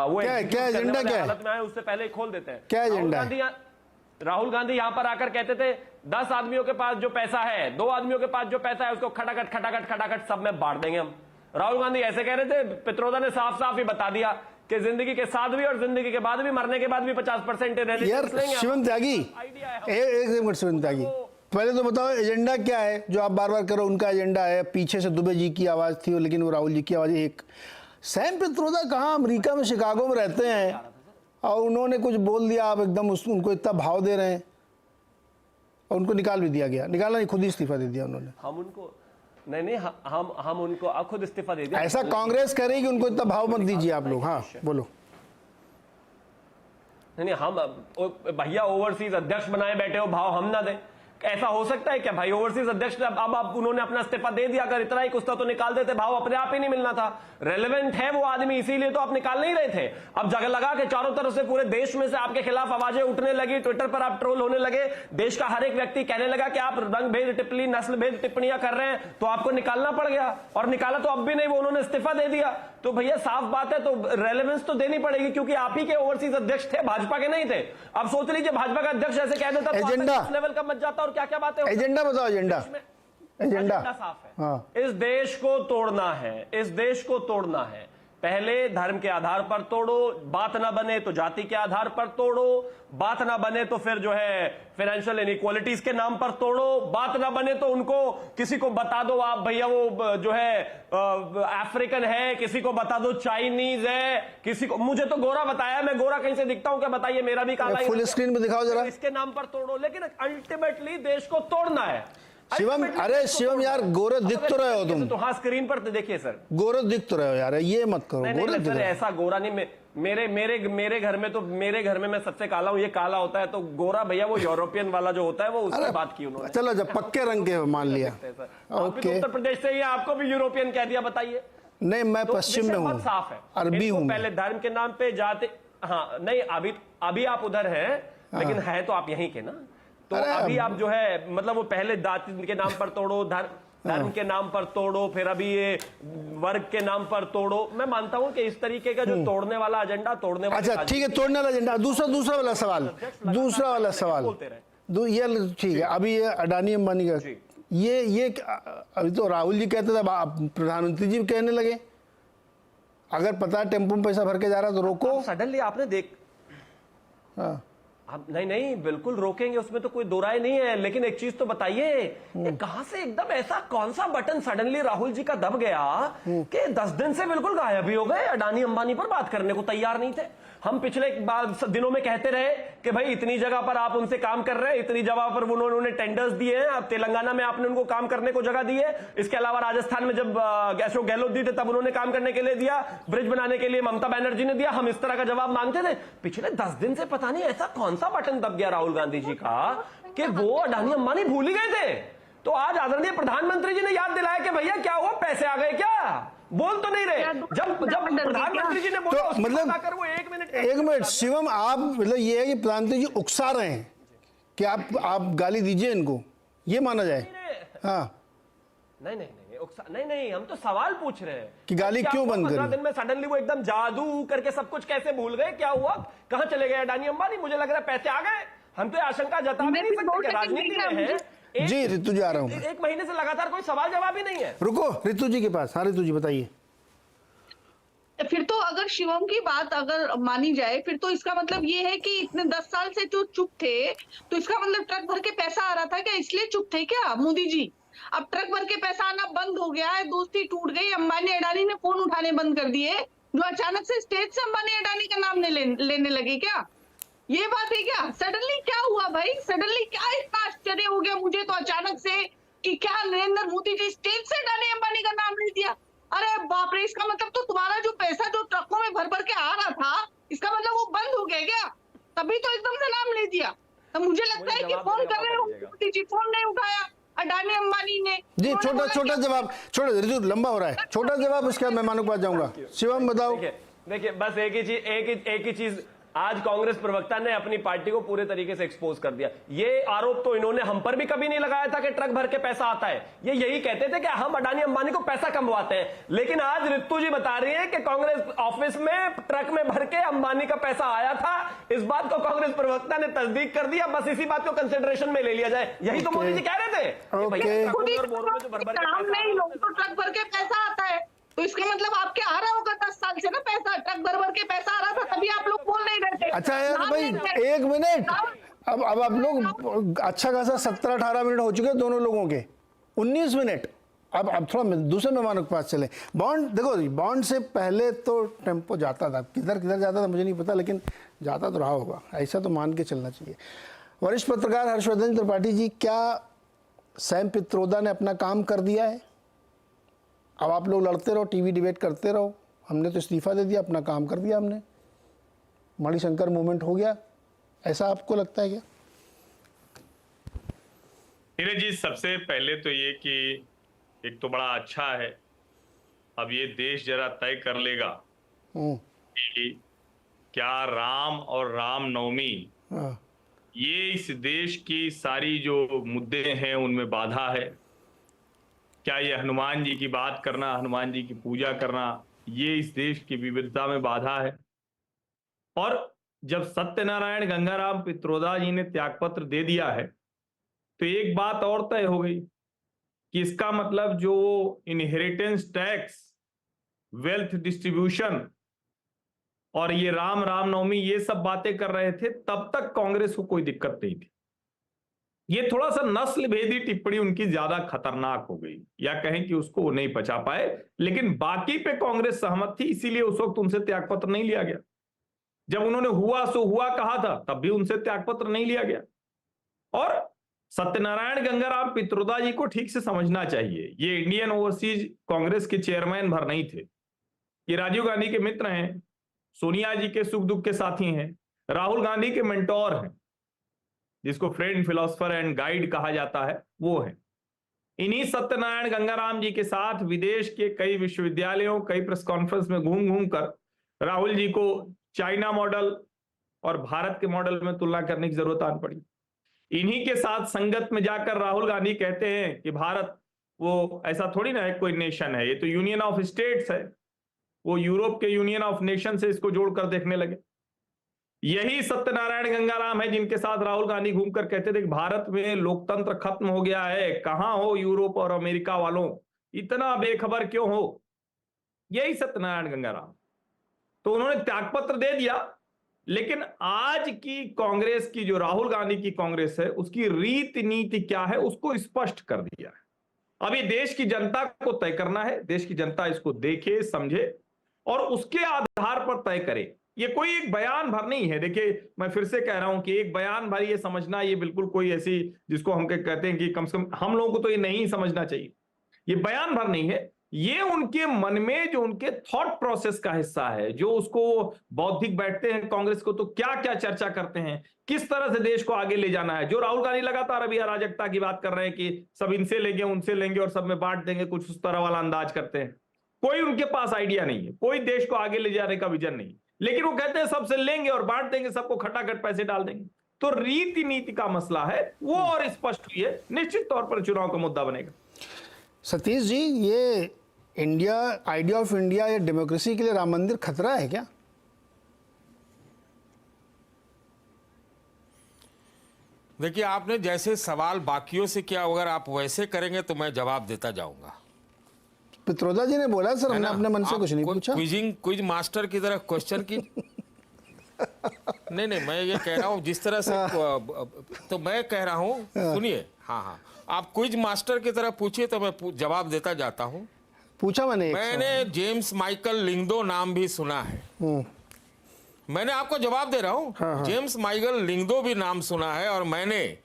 वो क्या एजेंडा क्या है, हालत में आए उससे पहले ही खोल देते हैं। क्या एजेंडा है? राहुल गांधी यहां पर आकर कहते थे 10 आदमियों के पास जो पैसा है, 2 आदमियों के पास जो पैसा है उसको खटाखट सब में बांट देंगे हम। राहुल गांधी ऐसे कह रहे थे, पित्रोदा ने साफ साफ ही बता दिया कि जिंदगी के साथ भी और जिंदगी के बाद भी, मरने के बाद भी 50% यार शिवम त्यागी, एक मिनट शिवम त्यागी, पहले तो बताओ एजेंडा क्या है जो आप बार बार करो? उनका एजेंडा है, पीछे से दुबे जी की आवाज थी लेकिन वो राहुल जी की आवाज एक। सैम पित्रोदा कहाँ, अमेरिका में शिकागो में रहते हैं और उन्होंने कुछ बोल दिया, आप एकदम उनको इतना भाव दे रहे हैं और उनको निकाल भी दिया गया। निकाला नहीं, खुद ही इस्तीफा दे दिया उन्होंने। हम उनको नहीं हम उनको खुद इस्तीफा दे दिया। ऐसा कांग्रेस करेगी, उनको इतना भाव मत दीजिए आप लोग। हाँ बोलो। नहीं हम भैया ओवरसीज अध्यक्ष बनाए बैठे हो, भाव हम ना दें? ऐसा हो सकता है क्या भाई? ओवरसीज अध्यक्ष अब उन्होंने अपना इस्तीफा दे दिया, अगर इतना ही कुछ था तो निकाल देते, भाव अपने आप ही नहीं मिलना था। रेलेवेंट है वो आदमी, इसीलिए तो आप निकाल नहीं रहे थे। अब जगह लगा के चारों तरफ से पूरे देश में से आपके खिलाफ आवाजें उठने लगी, ट्विटर पर आप ट्रोल होने लगे, देश का हर एक व्यक्ति कहने लगा कि आप रंग भेद टिप्पणी, नस्ल भेद टिप्पणियां कर रहे हैं, तो आपको निकालना पड़ गया। और निकाला तो अब भी नहीं, वो उन्होंने इस्तीफा दे दिया। तो भैया साफ बात है, तो रेलेवेंस तो देनी पड़ेगी क्योंकि आप ही के ओवरसीज अध्यक्ष थे, भाजपा के नहीं थे। अब सोच लीजिए भाजपा का अध्यक्ष ऐसे कह देता तो एजेंडा लेवल का मच जाता और क्या क्या बातें। एजेंडा बताओ, एजेंडा साफ है। हाँ। इस देश को तोड़ना है, इस देश को तोड़ना है। पहले धर्म के आधार पर तोड़ो, बात ना बने तो जाति के आधार पर तोड़ो, बात ना बने तो फिर जो है फाइनेंशियल इनइक्वालिटीज के नाम पर तोड़ो, बात ना बने तो उनको किसी को बता दो आप भैया वो जो है अफ्रीकन है, किसी को बता दो चाइनीज है, किसी को, मुझे तो गोरा बताया, मैं गोरा कहीं से दिखता हूं क्या? बताइए, मेरा भी काला ही। फुल स्क्रीन पे दिखाओ जरा। इसके नाम पर तोड़ो, लेकिन अल्टीमेटली देश को तोड़ना है। शिवम, अरे शिवम यार, गोरे दिख तो रहे हो तुम। तो हाँ, स्क्रीन पर तो देखिए सर, गोरे दिख तो रहे हो यार, ये मत करो। गोरे दिख रहे हो। ऐसा गोरा नहीं, मेरे घर में तो, मेरे घर में मैं सबसे काला हूं, ये काला होता है, तो गोरा भैया वो यूरोपियन वाला जो होता है वो, उसकी बात की उन्होंने। चलो जब पक्के रंग के मान लिया, ओके। उत्तर प्रदेश से ही आपको भी यूरोपियन कह दिया, बताइए। नहीं, मैं पश्चिम में हूँ, साफ है, अरबी हूँ। पहले धर्म के नाम पे जाते, हाँ नहीं, अभी आप उधर हैं, लेकिन है तो आप यहीं के ना। तो अभी आप जो है, मतलब वो पहले जाति के नाम पर तोड़ो, धर्म के नाम पर तोड़ो, फिर अभी ये वर्ग के नाम पर तोड़ो। मैं मानता हूं कि इस तरीके का जो तोड़ने वाला एजेंडा, तोड़ने वाला, अच्छा ठीक है, तोड़ने वाला एजेंडा। दूसरा वाला सवाल, ये ठीक है। अभी ये अडानी अंबानी का ये अभी तो राहुल जी कहते थे, प्रधानमंत्री जी कहने लगे अगर पता है टेम्पो में पैसा भर के जा रहा तो रोको। सडनली आपने हाँ आप नहीं बिल्कुल रोकेंगे, उसमें तो कोई दो राय नहीं है, लेकिन एक चीज तो बताइए, ये कहां से एकदम ऐसा कौन सा बटन सडनली राहुल जी का दब गया कि 10 दिन से बिल्कुल गायब ही हो गए, अडानी अंबानी पर बात करने को तैयार नहीं थे। हम पिछले दिनों में कहते रहे कि भाई इतनी जगह पर आप उनसे काम कर रहे हैं, इतनी जगह पर उन्होंने टेंडर्स दिए हैं, अब तेलंगाना में आपने उनको काम करने को जगह दी है, इसके अलावा राजस्थान में जब अशोक गहलोत दी थे तब उन्होंने काम करने के लिए दिया, ब्रिज बनाने के लिए ममता बनर्जी ने दिया, हम इस तरह का जवाब मांगते थे। पिछले 10 दिन से पता नहीं ऐसा कौन सा बटन दब गया राहुल गांधी जी का कि वो अडानी अंबानी भूल ही गए थे। तो आज आदरणीय प्रधानमंत्री जी ने याद दिलाया कि भैया क्या हुआ, पैसे आ गए क्या? बोल तो नहीं रहे। जब प्रधानमंत्री जी ने बोला तो मतलब वो एक मिनट शिवम, आप मतलब ये है कि प्रधानमंत्री जी उकसा रहे हैं कि आप गाली दीजिए इनको, ये माना जाए? हाँ नहीं, हम तो सवाल पूछ रहे हैं कि गाली क्यों बंद करी? 15 दिन में सडनली वो एकदम जादू करके सब कुछ कैसे भूल गए? क्या हुआ, कहां चले गए अडानी अंबानी? मुझे लग रहा है पैसे आ गए। हम तो आशंका जता नहीं सकते, राजनीति में है। जी ऋतु जी आ रहा हूं, एक महीने से लगातार कोई सवाल जवाब ही नहीं है। रुको ऋतु जी के पास। हाँ ऋतु जी बताइए। फिर तो अगर शिवम की बात अगर मानी जाए, फिर तो इसका मतलब ये है कि इतने 10 साल से जो चुप थे, तो इसका मतलब ट्रक भर के पैसा आ रहा था क्या, इसलिए चुप थे क्या मोदी जी? अब ट्रक भर के पैसा आना बंद हो गया है, दोस्ती टूट गई, अंबानी अडानी ने फोन उठाने बंद कर दिए, जो अचानक से स्टेज से अंबानी अडानी का नाम लेने लगे क्या? ये बात है क्या? सडनली क्या हुआ भाई? सडनली क्या इतना आश्चर्य हो गया मुझे तो अचानक से कि क्या नरेंद्र मोदी जी स्टेज से अडानी अंबानी का नाम ले दिया? अरे बाप रे, इसका मतलब तो तुम्हारा जो पैसा जो ट्रकों में भर भर के आ रहा था, इसका मतलब वो बंद हो गया क्या? तभी तो एकदम से नाम ले दिया। तो मुझे लगता है कि फोन कर रहे हो मोदी जी, फोन नहीं उठाया अडानी अंबानी ने। जी छोटा जवाब, छोटा ऋतु लंबा हो रहा है, छोटा जवाब, उसके बाद मेहमानों के पास जाऊंगा। शिवम बताओ। देखिए बस एक ही चीज, आज कांग्रेस प्रवक्ता ने अपनी पार्टी को पूरे तरीके से एक्सपोज कर दिया। ये आरोप तो इन्होंने हम पर भी कभी नहीं लगाया था कि ट्रक भर के पैसा आता है। ये यही कहते थे कि हम अडानी अंबानी को पैसा कमवाते हैं, लेकिन आज ऋतु जी बता रही है कि कांग्रेस ऑफिस में ट्रक में भर के अंबानी का पैसा आया था। इस बात को कांग्रेस प्रवक्ता ने तस्दीक कर दिया। बस इसी बात को कंसिडरेशन में ले लिया जाए, यही तो मोदी जी कह रहे थे। ट्रक भर के पैसा आता है, तो इसका मतलब आपके आ रहा होगा 10 साल से ना पैसा, ट्रक भर के पैसा आ रहा था, तभी आप लोग बोल नहीं रहे थे। अच्छा यार भाई एक मिनट, अब आप लोग अच्छा खासा 17-18 मिनट हो चुके दोनों लोगों के, 19 मिनट। अब थोड़ा दूसरे मेहमानों के पास चले। बॉन्ड देखो, बॉन्ड से पहले तो टेम्पो जाता था, किधर जाता था मुझे नहीं पता, लेकिन जाता तो रहा होगा, ऐसा तो मान के चलना चाहिए। वरिष्ठ पत्रकार हर्षवर्धन त्रिपाठी जी, क्या सैम पित्रोदा ने अपना काम कर दिया है? अब आप लोग लड़ते रहो, टीवी डिबेट करते रहो, हमने तो इस्तीफा दे दिया, अपना काम कर दिया हमने, मणिशंकर मूवमेंट हो गया, ऐसा आपको लगता है क्या? नीरज जी, सबसे पहले तो ये कि एक तो बड़ा अच्छा है, अब ये देश जरा तय कर लेगा कि क्या राम और रामनवमी ये इस देश की सारी जो मुद्दे हैं उनमें बाधा है। क्या ये हनुमान जी की बात करना, हनुमान जी की पूजा करना, ये इस देश की विविधता में बाधा है? और जब सत्यनारायण गंगाराम पित्रोदा जी ने त्यागपत्र दे दिया है तो एक बात और तय हो गई कि इसका मतलब जो इनहेरिटेंस टैक्स, वेल्थ डिस्ट्रीब्यूशन और ये रामनवमी ये सब बातें कर रहे थे, तब तक कांग्रेस को कोई दिक्कत नहीं थी। ये थोड़ा सा नस्ल भेदी टिप्पणी उनकी ज्यादा खतरनाक हो गई, या कहें कि उसको वो नहीं पचा पाए, लेकिन बाकी पे कांग्रेस सहमत थी, इसीलिए उस वक्त उनसे त्यागपत्र नहीं लिया गया। जब उन्होंने हुआ सो हुआ कहा था तब भी उनसे त्यागपत्र नहीं लिया गया। और सत्यनारायण गंगाराम पित्रोदा जी को ठीक से समझना चाहिए, ये इंडियन ओवरसीज कांग्रेस के चेयरमैन भर नहीं थे, ये राजीव गांधी के मित्र हैं, सोनिया जी के सुख दुख के साथी हैं, राहुल गांधी के मेंटोर हैं, जिसको फ्रेंड, फिलोसफर एंड गाइड कहा जाता है, वो है। इन्हीं सत्यनारायण गंगाराम जी के साथ विदेश के कई विश्वविद्यालयों, कई प्रेस कॉन्फ्रेंस में घूम घूम कर राहुल जी को चाइना मॉडल और भारत के मॉडल में तुलना करने की जरूरत आन पड़ी। इन्हीं के साथ संगत में जाकर राहुल गांधी कहते हैं कि भारत वो ऐसा थोड़ी ना है कोई नेशन है, ये तो यूनियन ऑफ स्टेट्स है। वो यूरोप के यूनियन ऑफ नेशन से इसको जोड़कर देखने लगे। यही सत्यनारायण गंगाराम है जिनके साथ राहुल गांधी घूमकर कहते थे कि भारत में लोकतंत्र खत्म हो गया है, कहां हो यूरोप और अमेरिका वालों, इतना बेखबर क्यों हो। यही सत्यनारायण गंगाराम। तो उन्होंने त्यागपत्र दे दिया, लेकिन आज की कांग्रेस की, जो राहुल गांधी की कांग्रेस है, उसकी रीति नीति क्या है उसको स्पष्ट कर दिया है। अभी देश की जनता को तय करना है, देश की जनता इसको देखे, समझे और उसके आधार पर तय करे। ये कोई एक बयान भर नहीं है। देखिए, मैं फिर से कह रहा हूं कि एक बयान भर ये समझना, ये बिल्कुल कोई ऐसी, जिसको हम कहते हैं कि कम से कम हम लोगों को तो ये नहीं समझना चाहिए। ये बयान भर नहीं है, ये उनके मन में जो उनके थॉट प्रोसेस का हिस्सा है, जो उसको बौद्धिक बैठते हैं कांग्रेस को, तो क्या क्या चर्चा करते हैं, किस तरह से देश को आगे ले जाना है। जो राहुल गांधी लगातार अभी अराजकता की बात कर रहे हैं कि सब इनसे लेंगे उनसे लेंगे और सब में बांट देंगे, कुछ उस तरह वाला अंदाज करते हैं। कोई उनके पास आइडिया नहीं है, कोई देश को आगे ले जाने का विजन नहीं, लेकिन वो कहते हैं सबसे लेंगे और बांट देंगे, सबको खटाखट पैसे डाल देंगे। तो रीति नीति का मसला है वो, और स्पष्ट हुई है, निश्चित तौर पर चुनाव का मुद्दा बनेगा। सतीश जी, ये इंडिया, आइडिया ऑफ इंडिया या डेमोक्रेसी के लिए राम मंदिर खतरा है क्या? देखिए, आपने जैसे सवाल बाकियों से किया, अगर आप वैसे करेंगे तो मैं जवाब देता जाऊंगा। पित्रोदा जी ने बोला सर, हमने अपने मन से कुछ नहीं पूछा। क्विज मास्टर की तरह क्वेश्चन की नहीं, मैं ये कह रहा हूँ जिस तरह से तो मैं कह रहा हूँ, सुनिए, हाँ, आप क्विज मास्टर की तरह पूछिए तो मैं जवाब देता जाता हूँ। पूछा मैंने जेम्स माइकल लिंगदो नाम भी सुना है। मैंने आपको जवाब दे रहा हूँ। जेम्स माइकल लिंगदो भी नाम सुना है, और मैंने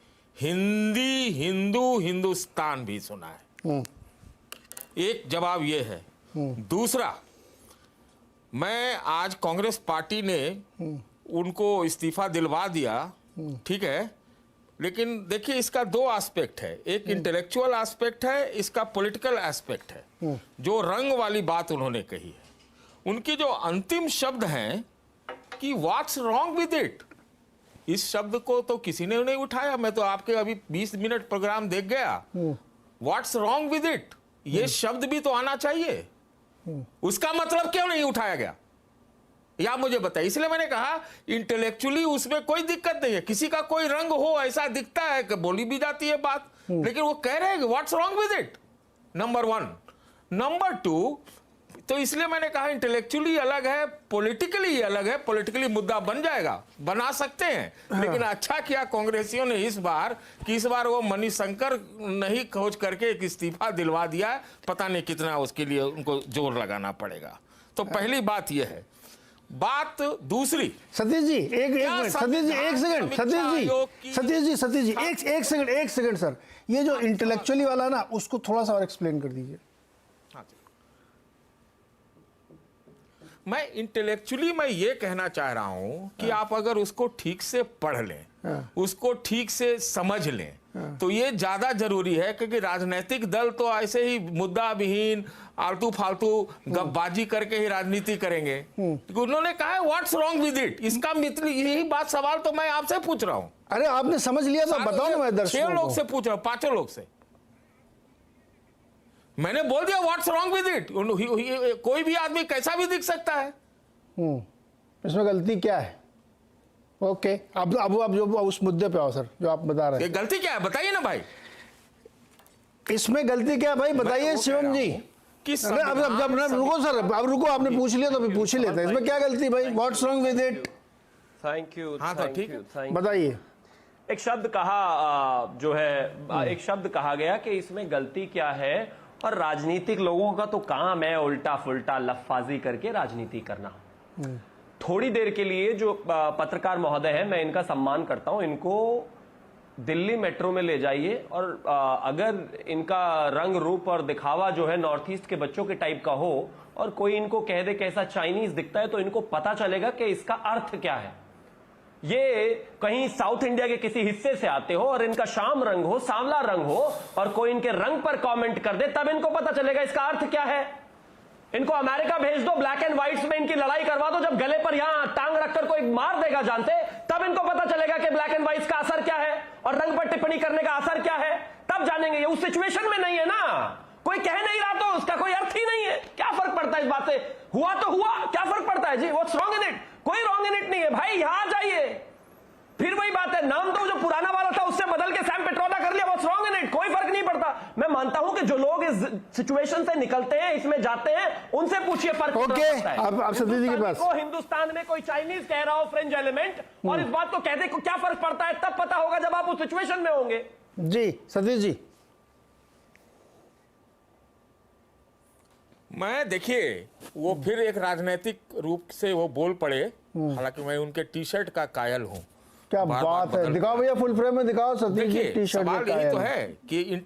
हिंदुस्तान भी सुना है। एक जवाब ये है। दूसरा, मैं आज कांग्रेस पार्टी ने उनको इस्तीफा दिलवा दिया, ठीक है, लेकिन देखिए इसका दो एस्पेक्ट है। एक इंटेलेक्चुअल एस्पेक्ट है, इसका पॉलिटिकल एस्पेक्ट है। जो रंग वाली बात उन्होंने कही है, उनकी जो अंतिम शब्द हैं कि व्हाट्स रॉन्ग विद इट, इस शब्द को तो किसी ने नहीं उठाया। मैं तो आपके अभी 20 मिनट प्रोग्राम देख गया। व्हाट्स रॉन्ग विद इट, ये शब्द भी तो आना चाहिए। उसका मतलब क्यों नहीं उठाया गया, या मुझे बताइए। इसलिए मैंने कहा इंटेलेक्चुअली उसमें कोई दिक्कत नहीं है, किसी का कोई रंग हो ऐसा दिखता है कि बोली भी जाती है बात, लेकिन वो कह रहे हैं what's wrong with it, number 1। Number 2, तो इसलिए मैंने कहा इंटेलेक्चुअली अलग है, पॉलिटिकली अलग है। पॉलिटिकली मुद्दा बन जाएगा, बना सकते हैं, लेकिन अच्छा किया कांग्रेसियों ने इस बार वो मणिशंकर नहीं खोज करके एक इस्तीफा दिलवा दिया। पता नहीं कितना उसके लिए उनको जोर लगाना पड़ेगा। तो पहली बात यह है। बात दूसरी, सतीश जी एक मिनट, सतीश जी एक सेकंड, सतीश जी एक सेकंड सर, ये जो इंटेलेक्चुअली वाला ना, उसको थोड़ा सा और एक्सप्लेन कर दीजिए। मैं इंटेलेक्चुअली मैं ये कहना चाह रहा हूं कि आप अगर उसको ठीक से पढ़ लें, उसको ठीक से समझ लें, तो ये ज्यादा जरूरी है। क्योंकि राजनीतिक दल तो ऐसे ही मुद्दा विहीन आलतू फालतू गपबाजी करके ही राजनीति करेंगे। उन्होंने कहा है व्हाट्स रॉन्ग विद इट, इसका मतलब यही बात, सवाल तो मैं आपसे पूछ रहा हूं। अरे आपने समझ लिया तो बताओ ना, मैं दर्शकों 6 लोग से पूछ रहा हूं, 5 लोग से मैंने बोल दिया व्हाट्स रॉन्ग विद इट। कोई भी आदमी कैसा भी दिख सकता है। इसमें गलती क्या है? ओके, अब जो उस मुद्दे पे आओ सर, जो आप बता रहे हैं। गलती क्या है बताइए ना भाई, इसमें गलती क्या है भाई, बताइए शिवम जी। अब रुको सर, अब रुको, आपने पूछ लिया तो अभी पूछ ही लेते हैं। इसमें क्या गलती भाई, what's wrong with it? Thank you. हाँ तो ठीक है, बताइए। एक शब्द कहा जो है, एक शब्द कहा गया कि इसमें गलती क्या है, और राजनीतिक लोगों का तो काम है उल्टा फुल्टा लफाजी करके राजनीति करना। थोड़ी देर के लिए जो पत्रकार महोदय है, मैं इनका सम्मान करता हूं, इनको दिल्ली मेट्रो में ले जाइए, और अगर इनका रंग रूप और दिखावा जो है नॉर्थ ईस्ट के बच्चों के टाइप का हो, और कोई इनको कह दे कैसा चाइनीज दिखता है, तो इनको पता चलेगा कि इसका अर्थ क्या है। ये कहीं साउथ इंडिया के किसी हिस्से से आते हो और इनका शाम रंग हो, सांवला रंग हो, और कोई इनके रंग पर कमेंट कर दे, तब इनको पता चलेगा इसका अर्थ क्या है। इनको अमेरिका भेज दो, ब्लैक एंड व्हाइट्स में इनकी लड़ाई करवा दो, जब गले पर यहां टांग रखकर कोई मार देगा जान से, तब इनको पता चलेगा कि ब्लैक एंड व्हाइट्स का असर क्या है और रंग पर टिप्पणी करने का असर क्या है, तब जानेंगे। ये उस सिचुएशन में नहीं है ना। उसका कोई अर्थ ही नहीं है। क्या फर्क पड़ता है इस बात से? हुआ तो हुआ, क्या फर्क पड़ता है जी? What's wrong in it? कोई रॉन्ग इन इट नहीं है भाई, यहां आ जाइए। फिर वही बात है, नाम तो जो पुराना वाला था उससे बदल के सैम पित्रोदा कर लिया, व्हाट्स रॉन्ग इन इट? कोई फर्क नहीं पड़ता। मैं मानता हूं कि जो लोग इस सिचुएशन से निकलते हैं, इसमें जाते हैं, उनसे पूछिए फर्क ओके, आप सतीश जी के पास। को हिंदुस्तान में कोई चाइनीज कह रहा हो, फ्रेंच एलिमेंट, और इस बात को कहते को क्या फर्क पड़ता है, तब पता होगा जब आप उस सिचुएशन में होंगे। जी सतीश जी। मैं देखिए वो फिर एक राजनीतिक रूप से वो बोल पड़े, हालांकि मैं उनके टी शर्ट का कायल हूं। क्या बात है, दिखाओ भैया फुल फ्रेम में दिखाओ सतीश जी टी शर्ट सवाल यही तो है कि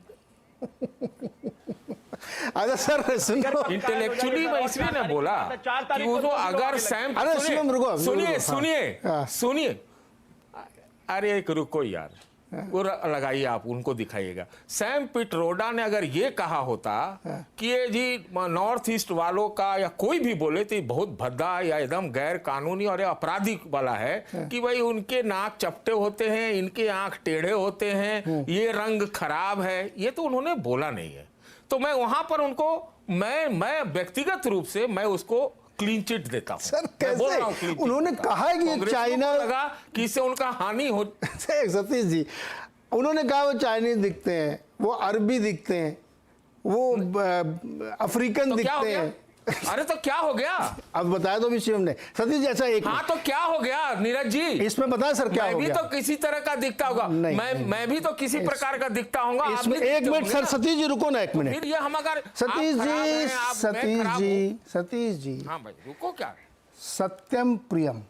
अच्छा सर सुनो, इंटेलेक्चुअली मैं इसलिए ना बोला कि वो अगर सैम, अरे शिवम रुको, सुनिए हाँ। सुनिए, अरे एक रुको यार, वो लगाइए आप, उनको दिखाइएगा। सैम पित्रोदा ने अगर ये कहा होता कि ये जी नॉर्थ ईस्ट वालों का या कोई भी बोले तो बहुत भद्दा या एकदम गैर कानूनी और आपराधिक वाला है कि भाई उनके नाक चपटे होते हैं, इनके आंख टेढ़े होते हैं, ये रंग खराब है, ये तो उन्होंने बोला नहीं है। तो मैं वहां पर उनको मैं व्यक्तिगत रूप से मैं उसको क्लीन चिट देता हूं। सर कैसे उन्होंने कहा है कि ये चाइना लगा कि इससे उनका हानि हो। सतीश जी, उन्होंने कहा वो चाइनीज दिखते हैं, वो अरबी दिखते हैं, वो अफ्रीकन दिखते हैं। अरे तो क्या हो गया? अब बताया तो भी शिवम ने। सतीश जी अच्छा एक, हाँ तो क्या हो गया नीरज जी? इसमें बताया सर क्या हो मैं भी गया? तो किसी तरह का दिखता होगा, मैं भी तो किसी प्रकार का दिखता होगा। इसमें एक मिनट सर, सतीश जी रुको ना एक मिनट। फिर ये हम अगर सतीश जी, सतीश जी, हाँ भाई रुको, क्या सत्यम प्रियम,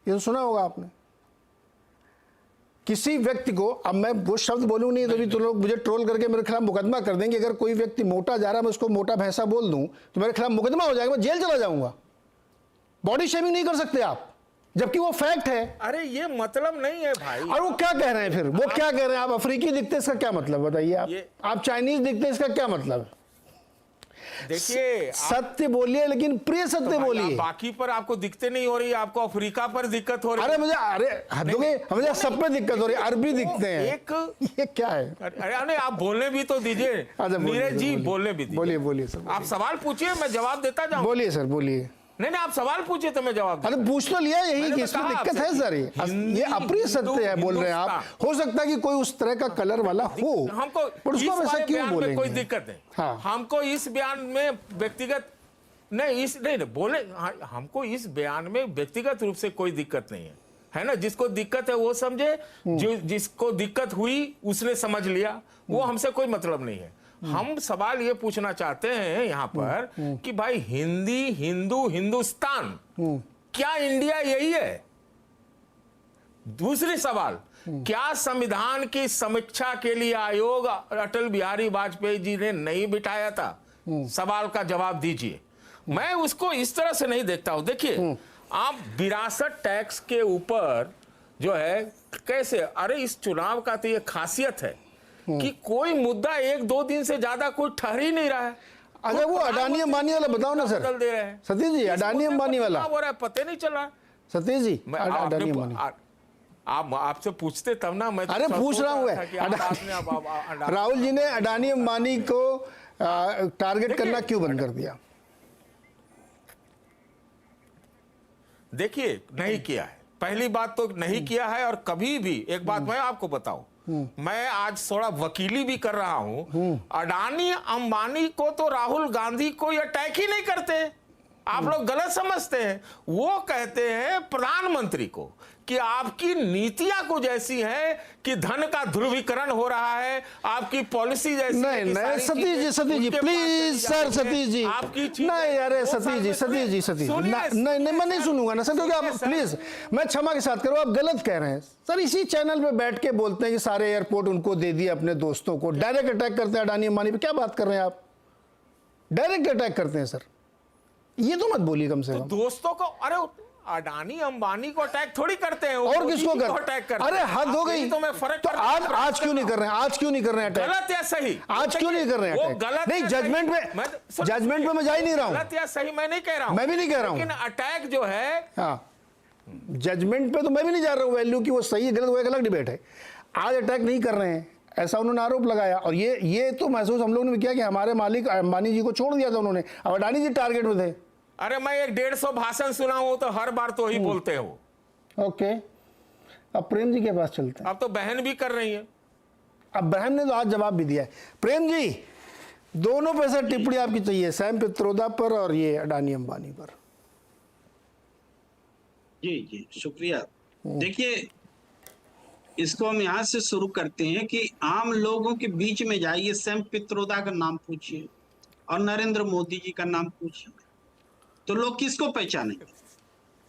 ये तो सुना होगा आपने। किसी व्यक्ति को, अब मैं वो शब्द बोलूं नहीं तो भी तो लोग मुझे ट्रोल करके मेरे खिलाफ मुकदमा कर देंगे। अगर कोई व्यक्ति मोटा जा रहा है, मैं उसको मोटा भैंसा बोल दूं तो मेरे खिलाफ मुकदमा हो जाएगा, मैं जेल चला जाऊंगा। बॉडी शेमिंग नहीं कर सकते आप, जबकि वो फैक्ट है। अरे ये मतलब नहीं है भाई। और वो क्या कह रहे हैं फिर, वो क्या कह रहे हैं? आप अफ्रीकी दिखते इसका क्या मतलब बताइए? आप चाइनीज दिखते इसका क्या मतलब? देखिए सत्य बोलिए, लेकिन प्रिय सत्य बोलिए। बाकी पर आपको दिखते नहीं हो रही, आपको अफ्रीका पर दिक्कत हो रही है। अरे मुझे सब पे दिक्कत हो रही है, अरबी दिखते हैं। ये क्या है? अरे आप बोलने भी तो दीजिए नीरज जी, बोलने भी दीजिए। बोलिए सर, आप सवाल पूछिए, मैं जवाब देता जाऊं। बोलिए सर, बोलिए। नहीं आप सवाल पूछिए तो मैं जवाब। अरे पूछ तो लिया यही कि इसमें दिक्कत है सर, ये अप्रिय सत्य है बोल रहे हैं आप। हो सकता है कि कोई उस तरह का कलर वाला हो, हमको पर उसको वैसा क्यों बोलेंगे? कोई दिक्कत नहीं। हाँ। हमको इस बयान में व्यक्तिगत नहीं बोले, हमको इस बयान में व्यक्तिगत रूप से कोई दिक्कत नहीं है ना? जिसको दिक्कत है वो समझे, जो जिसको दिक्कत हुई उसने समझ लिया, वो हमसे कोई मतलब नहीं है। हम सवाल ये पूछना चाहते हैं यहाँ पर कि भाई हिंदी, हिंदू, हिंदुस्तान, क्या इंडिया यही है? दूसरी सवाल, क्या संविधान की समीक्षा के लिए आयोग अटल बिहारी वाजपेयी जी ने नहीं बिठाया था? सवाल का जवाब दीजिए। मैं उसको इस तरह से नहीं देखता हूं। देखिए आप विरासत टैक्स के ऊपर जो है कैसे, अरे इस चुनाव का तो ये खासियत है कि कोई मुद्दा एक दो दिन से ज्यादा कोई ठहर ही नहीं रहा है। अच्छा वो अडानी अंबानी वाला बताओ ना सर। बदल दे रहे हैं सतीश जी, अडानी अंबानी वाला हो रहा है, पते नहीं चल रहा। सतीश जी अडानी अंबानी, आप आपसे पूछते तब ना मैं। अरे पूछ रहा हूँ मैं, राहुल जी ने अडानी अंबानी को टारगेट करना क्यों बंद कर दिया? देखिए नहीं किया है, पहली बात तो नहीं किया है। और कभी भी एक बात मैं आपको बताऊं, मैं आज थोड़ा वकीली भी कर रहा हूं, अडानी अंबानी को तो राहुल गांधी कोई अटैक ही नहीं करते। आप लोग गलत समझते हैं। वो कहते हैं प्रधानमंत्री को कि आपकी नीतियां कुछ ऐसी हैं कि धन का ध्रुवीकरण हो रहा है, आपकी पॉलिसी जैसी। नहीं सतीश जी प्लीज सर, सतीश जी नहीं, अरे सतीश जी नहीं मैं नहीं सुनूंगा ना सर, क्योंकि आप प्लीज, मैं क्षमा के साथ करूँ, आप गलत कह रहे हैं सर। इसी चैनल पे बैठ के बोलते हैं कि सारे एयरपोर्ट उनको दे दिए अपने दोस्तों को, डायरेक्ट अटैक करते हैं अडानी अंबानी पे। क्या बात कर रहे हैं आप? डायरेक्ट अटैक करते हैं सर, ये तो मत बोलिए कम से कम। दोस्तों को, अरे अडानी अंबानी को अटैक थोड़ी करते हैं, और किसको अटैक करते हैं? अरे हद हो गई। तो मैं फर्क तो आज क्यों नहीं कर रहे हैं? आज क्यों नहीं कर रहे हैं अटैक? गलत या सही? आज क्यों नहीं कर रहे हैं अटैक? गलत नहीं, जजमेंट पे मैं जा ही नहीं रहा हूं। गलत या सही मैं नहीं कह रहा हूं, मैं भी नहीं कह रहा हूं, लेकिन अटैक जो है, हाँ जजमेंट पे तो मैं भी नहीं जा रहा हूं। वैल्यू की वो सही है गलत, वो एक अलग डिबेट है। आज अटैक नहीं कर रहे हैं, ऐसा उन्होंने आरोप लगाया। और ये तो महसूस हम लोगों ने भी किया कि हमारे मालिक अंबानी जी को छोड़ दिया था उन्होंने, अब अडानी जी टारगेट में थे। अरे मैं 150 भाषण सुना हूं तो हर बार तो ही बोलते हो। ओके, अब प्रेम जी के पास चलते हैं। अब तो बहन भी कर रही है। अब बहन ने तो आज जवाब भी दिया है। प्रेम जी, दोनों पे से टिप्पणी आपकी चाहिए, सैम पित्रोदा पर और ये अडानी अंबानी पर। जी जी, शुक्रिया। देखिए, इसको हम यहाँ से शुरू करते हैं कि आम लोगों के बीच में जाइए, सैम पित्रोदा का नाम पूछिए और नरेंद्र मोदी जी का नाम पूछिए, तो लोग किसको पहचानेंगे?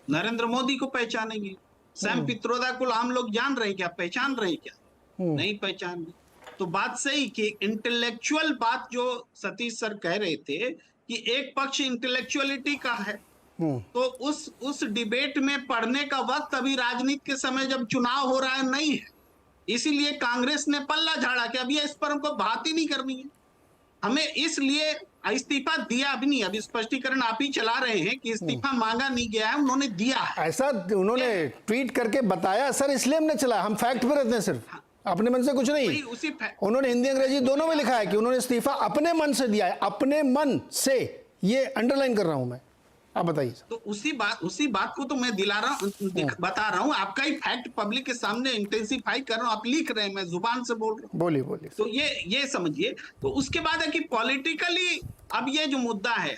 नरेंद्र मोदी को पहचानेंगे। सैम पित्रोदा को आम लोग जान रहे हैं क्या, पहचान रहे हैं क्या? नहीं पहचान रहे। तो बात सही कि इंटेलेक्चुअल बात जो सतीश सर कह रहे थे कि एक पक्ष इंटेलेक्चुअलिटी का है, तो उस डिबेट में पढ़ने का वक्त अभी राजनीति के समय जब चुनाव हो रहा है नहीं है। इसीलिए कांग्रेस ने पल्ला झाड़ा कि अभी इस पर हमको बात ही नहीं करनी है, हमें इसलिए इस्तीफा दिया भी नहीं। अभी स्पष्टीकरण आप ही चला रहे हैं कि इस्तीफा मांगा नहीं गया है, उन्होंने दिया है। ऐसा उन्होंने ट्वीट करके बताया सर, इसलिए हमने चला, हम फैक्ट पे रहते हैं, सिर्फ अपने मन से कुछ नहीं। उन्होंने हिंदी अंग्रेजी दोनों में लिखा है कि उन्होंने इस्तीफा अपने मन से दिया है, अपने मन से। ये अंडरलाइन कर रहा हूं मैं, आप बताइए। तो उसी बात को तो मैं बता रहा हूं, आपका ही फैक्ट पब्लिक के सामने इंटेंसिफाई कर रहा हूं। आप लिख रहे हैं, मैं जुबान से बोल रहा हूं। बोलिए। तो ये समझिए। तो उसके बाद है कि पॉलिटिकली अब ये जो मुद्दा है,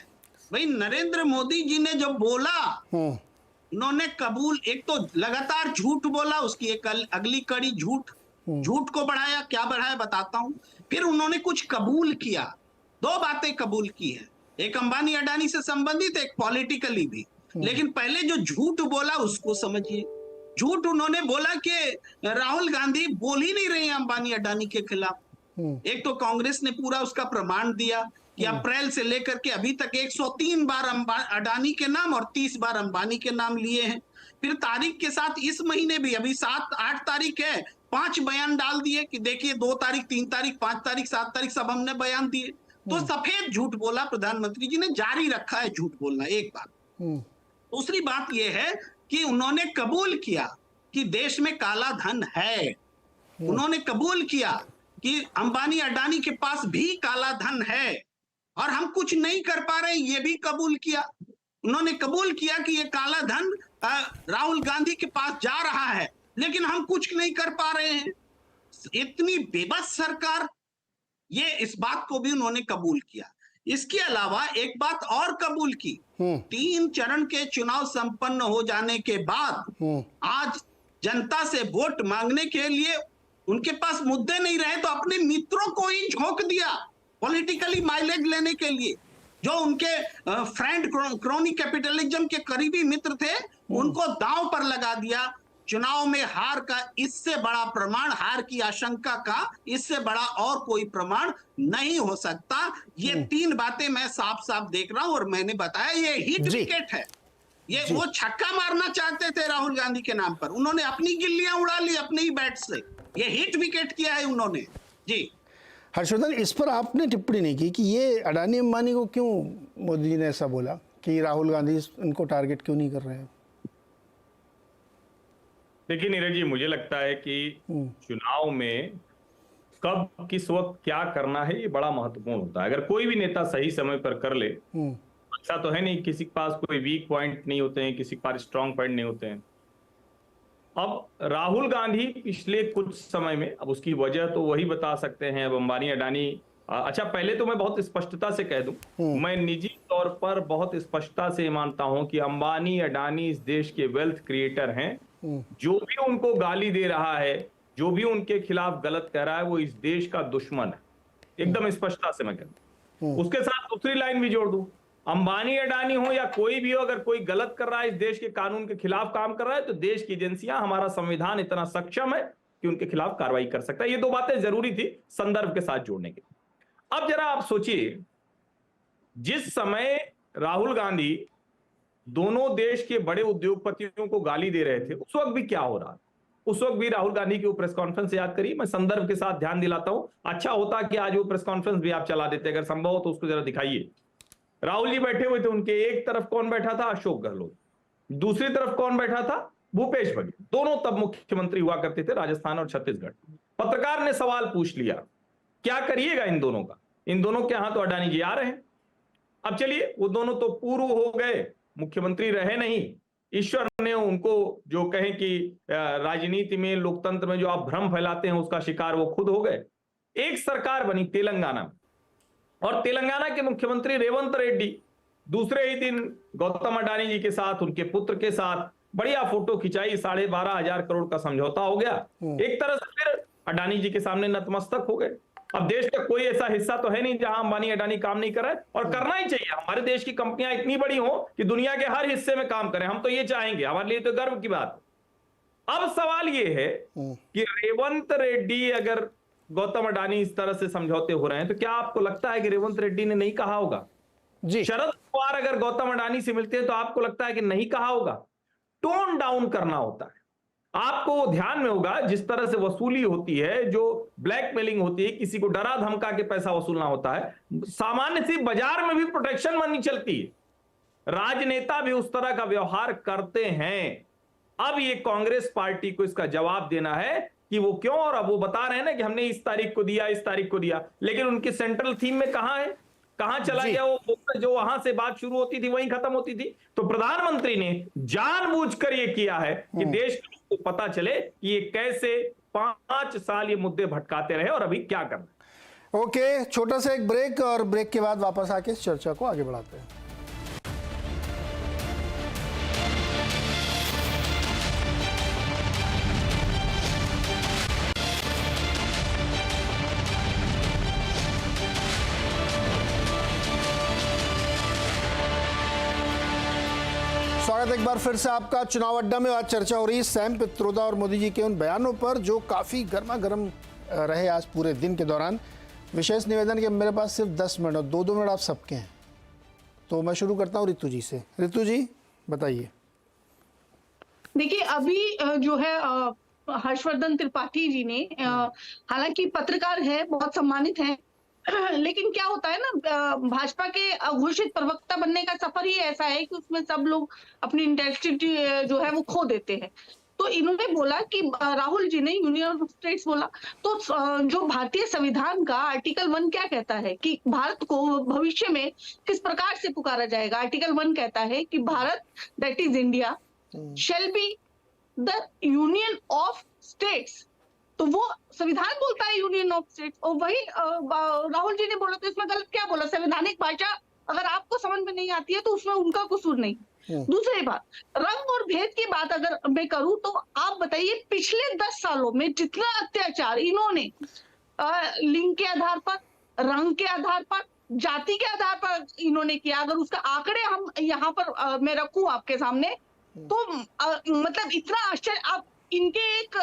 भाई नरेंद्र मोदी जी ने जो बोला, उन्होंने कबूल, एक तो लगातार झूठ बोला, उसकी एक अगली कड़ी झूठ को बढ़ाया। क्या बढ़ाया बताता हूं। फिर उन्होंने कुछ कबूल किया, दो बातें कबूल की है, एक अंबानी अडानी से संबंधित, एक पॉलिटिकली भी। लेकिन पहले जो झूठ बोला उसको समझिए। झूठ उन्होंने बोला कि राहुल गांधी बोल ही नहीं रहे हैं अंबानी अडानी के खिलाफ। एक तो कांग्रेस ने पूरा उसका प्रमाण दिया कि अप्रैल से लेकर के अभी तक 103 बार अडानी के नाम और 30 बार अंबानी के नाम लिए हैं। फिर तारीख के साथ इस महीने भी, अभी 7-8 तारीख है, 5 बयान डाल दिए कि देखिए 2 तारीख, 3 तारीख, 5 तारीख, 7 तारीख सब हमने बयान दिए। तो सफेद झूठ बोला प्रधानमंत्री जी ने, जारी रखा है झूठ बोलना, एक बात। दूसरी बात यह है कि उन्होंने कबूल किया कि देश में काला धन है। उन्होंने कबूल किया कि अंबानी अडानी के पास भी काला धन है और हम कुछ नहीं कर पा रहे, ये भी कबूल किया। उन्होंने कबूल किया कि ये काला धन राहुल गांधी के पास जा रहा है, लेकिन हम कुछ नहीं कर पा रहे हैं। इतनी बेबस सरकार, ये इस बात को भी उन्होंने कबूल किया। इसके अलावा एक बात और कबूल की, 3 चरण के चुनाव संपन्न हो जाने के बाद आज जनता से वोट मांगने के लिए उनके पास मुद्दे नहीं रहे, तो अपने मित्रों को ही झोंक दिया पॉलिटिकली माइलेज लेने के लिए। जो उनके फ्रेंड, क्रोनी कैपिटलिज्म के करीबी मित्र थे, उनको दांव पर लगा दिया। चुनाव में हार का इससे बड़ा प्रमाण, हार की आशंका का इससे बड़ा और कोई प्रमाण नहीं हो सकता। ये 3 बातें मैं साफ साफ देख रहा हूं और मैंने बताया ये हिट विकेट है। ये वो छक्का मारना चाहते थे राहुल गांधी के नाम पर, उन्होंने अपनी गिल्लियां उड़ा ली अपने ही बैट से। ये हिट विकेट किया है उन्होंने। जी हर्षवर्धन, इस पर आपने टिप्पणी नहीं की कि ये अडानी अंबानी को क्यों मोदी जी ने ऐसा बोला कि राहुल गांधी इनको टारगेट क्यों नहीं कर रहे हैं? देखिए नीरज जी, मुझे लगता है कि चुनाव में कब किस वक्त क्या करना है ये बड़ा महत्वपूर्ण होता है। अगर कोई भी नेता सही समय पर कर ले, ऐसा तो है नहीं, किसी के पास कोई वीक पॉइंट नहीं होते हैं, किसी के पास स्ट्रांग पॉइंट नहीं होते हैं। अब राहुल गांधी पिछले कुछ समय में, अब उसकी वजह तो वही बता सकते हैं। अब अंबानी अडानी, अच्छा पहले तो मैं बहुत स्पष्टता से कह दूं, मैं निजी तौर पर बहुत स्पष्टता से मानता हूं कि अंबानी अडानी इस देश के वेल्थ क्रिएटर हैं। जो भी उनको गाली दे रहा है, जो भी उनके खिलाफ गलत कह रहा है, वो इस देश का दुश्मन है। एकदम स्पष्टता से मैं कहता हूं। उसके साथ दूसरी लाइन भी जोड़ दूं, अंबानी अडानी हो या कोई भी हो, अगर कोई गलत कर रहा है, इस देश के कानून के खिलाफ काम कर रहा है, तो देश की एजेंसियां, हमारा संविधान इतना सक्षम है कि उनके खिलाफ कार्रवाई कर सकता है। ये 2 बातें जरूरी थी संदर्भ के साथ जोड़ने के। अब जरा आप सोचिए, जिस समय राहुल गांधी दोनों देश के बड़े उद्योगपतियों को गाली दे रहे थे, उस वक्त भी क्या हो रहा था? उस वक्त भी राहुल गांधी की वो प्रेस कॉन्फ्रेंस याद करिए। मैं संदर्भ के साथ ध्यान दिलाता हूं। अच्छा होता कि आज वो प्रेस कॉन्फ्रेंस भी आप चला देते, अगर संभव हो तो उसको जरा दिखाइए। राहुल जी बैठे हुए थे, उनके एक तरफ कौन बैठा था? अशोक गहलोत। दूसरी तरफ कौन बैठा था? भूपेश बघेल। दोनों तब मुख्यमंत्री हुआ करते थे राजस्थान और छत्तीसगढ़। पत्रकार ने सवाल पूछ लिया, क्या करिएगा इन दोनों का? इन दोनों के यहां तो अडानी जी आ रहे हैं। अब चलिए, वो दोनों तो पूर्व हो गए, मुख्यमंत्री रहे नहीं। ईश्वर ने उनको जो कहें कि राजनीति में, लोकतंत्र में जो आप भ्रम फैलाते हैं उसका शिकार वो खुद हो गए। एक सरकार बनी तेलंगाना में, और तेलंगाना के मुख्यमंत्री रेवंत रेड्डी दूसरे ही दिन गौतम अडानी जी के साथ, उनके पुत्र के साथ बढ़िया फोटो खिंचाई, 12,500 करोड़ का समझौता हो गया। एक तरह से फिर अडानी जी के सामने नतमस्तक हो गए। अब देश का कोई ऐसा हिस्सा तो है नहीं जहां अंबानी अडानी काम नहीं कर रहे, और करना ही चाहिए। हमारे देश की कंपनियां इतनी बड़ी हो कि दुनिया के हर हिस्से में काम करें, हम तो ये चाहेंगे, हमारे लिए तो गर्व की बात है। अब सवाल ये है कि रेवंत रेड्डी, अगर गौतम अडानी इस तरह से समझौते हो रहे हैं, तो क्या आपको लगता है कि रेवंत रेड्डी ने नहीं कहा होगा? जी, शरद पवार अगर गौतम अडानी से मिलते हैं तो आपको लगता है कि नहीं कहा होगा? टोन डाउन करना होता है। आपको ध्यान में होगा, जिस तरह से वसूली होती है, जो ब्लैकमेलिंग होती है, किसी को डरा धमका के पैसा वसूलना होता है, सामान्य सी बाजार में भी प्रोटेक्शन मनी चलती है, राजनेता भी उस तरह का व्यवहार करते हैं। अब ये कांग्रेस पार्टी को इसका जवाब देना है कि वो क्यों, और अब वो बता रहे हैं ना कि हमने इस तारीख को दिया, इस तारीख को दिया, लेकिन उनकी सेंट्रल थीम में कहां है, कहां चला गया वो? जो वहां से बात शुरू होती थी वहीं खत्म होती थी। तो प्रधानमंत्री ने जानबूझकर ये किया है कि देश के लोगों को पता चले कि ये कैसे 5 साल ये मुद्दे भटकाते रहे और अभी क्या करना। ओके, छोटा सा एक ब्रेक, और ब्रेक के बाद वापस आके इस चर्चा को आगे बढ़ाते हैं। स्वागत एक बार फिर से आपका चुनाव अड्डा में। आज चर्चा हो रही है सैम पित्रोदा और मोदी जी के उन बयानों पर जो काफ़ी गर्मा गर्म रहे आज पूरे दिन के दौरान। विशेष निवेदन कि मेरे पास सिर्फ 10 मिनट और 2-2 मिनट आप सबके हैं, तो मैं शुरू करता हूँ रितु जी से। रितु जी बताइए। देखिए, अभी जो है हर्षवर्धन त्रिपाठी जी ने, हालांकि पत्रकार है, बहुत सम्मानित हैं, लेकिन क्या होता है ना, भाजपा के घोषित प्रवक्ता बनने का सफर ही ऐसा है कि उसमें सब लोग अपनी इंटेग्रिटी जो है वो खो देते हैं। तो इन्होंने बोला कि राहुल जी ने यूनियन ऑफ स्टेट्स बोला, तो जो भारतीय संविधान का आर्टिकल 1 क्या कहता है कि भारत को भविष्य में किस प्रकार से पुकारा जाएगा। आर्टिकल 1 कहता है कि Bharat, that is India, shall be the union of states. तो वो संविधान बोलता है यूनियन ऑफ स्टेट्स, और वही राहुल जी ने बोला। तो इसमें गलत क्या बोला? संवैधानिक भाषा अगर आपको समझ में नहीं आती है तो उसमें उनका कसूर नहीं। दूसरी बात, रंग और भेद की बात अगर मैं करूं तो आप बताइए, पिछले 10 सालों में जितना अत्याचार इन्होंने लिंग के आधार पर, रंग के आधार पर, जाति के आधार पर इन्होंने किया, अगर उसका आंकड़े हम यहाँ पर मैं रखूं आपके सामने, तो मतलब इतना आश्चर्य। आप इनके एक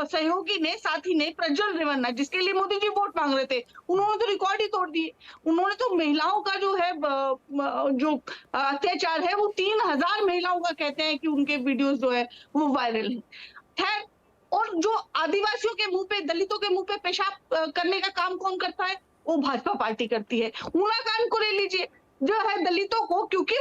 सहयोगी ने, साथी ने, प्रज्वल रेवन्ना, जिसके लिए मोदी जी वोट मांग रहे थे, उन्होंने तो रिकॉर्ड ही तोड़ दिए। उन्होंने तो महिलाओं का जो है जो अत्याचार है वो 3000 महिलाओं का कहते हैं कि उनके वीडियोस जो है वो वायरल है। खैर, और जो आदिवासियों के मुंह पे, दलितों के मुंह पे पेशाब करने का काम कौन करता है? वो भाजपा पार्टी करती है। ऊना कांड को ले लीजिए, जो है दलितों को, क्योंकि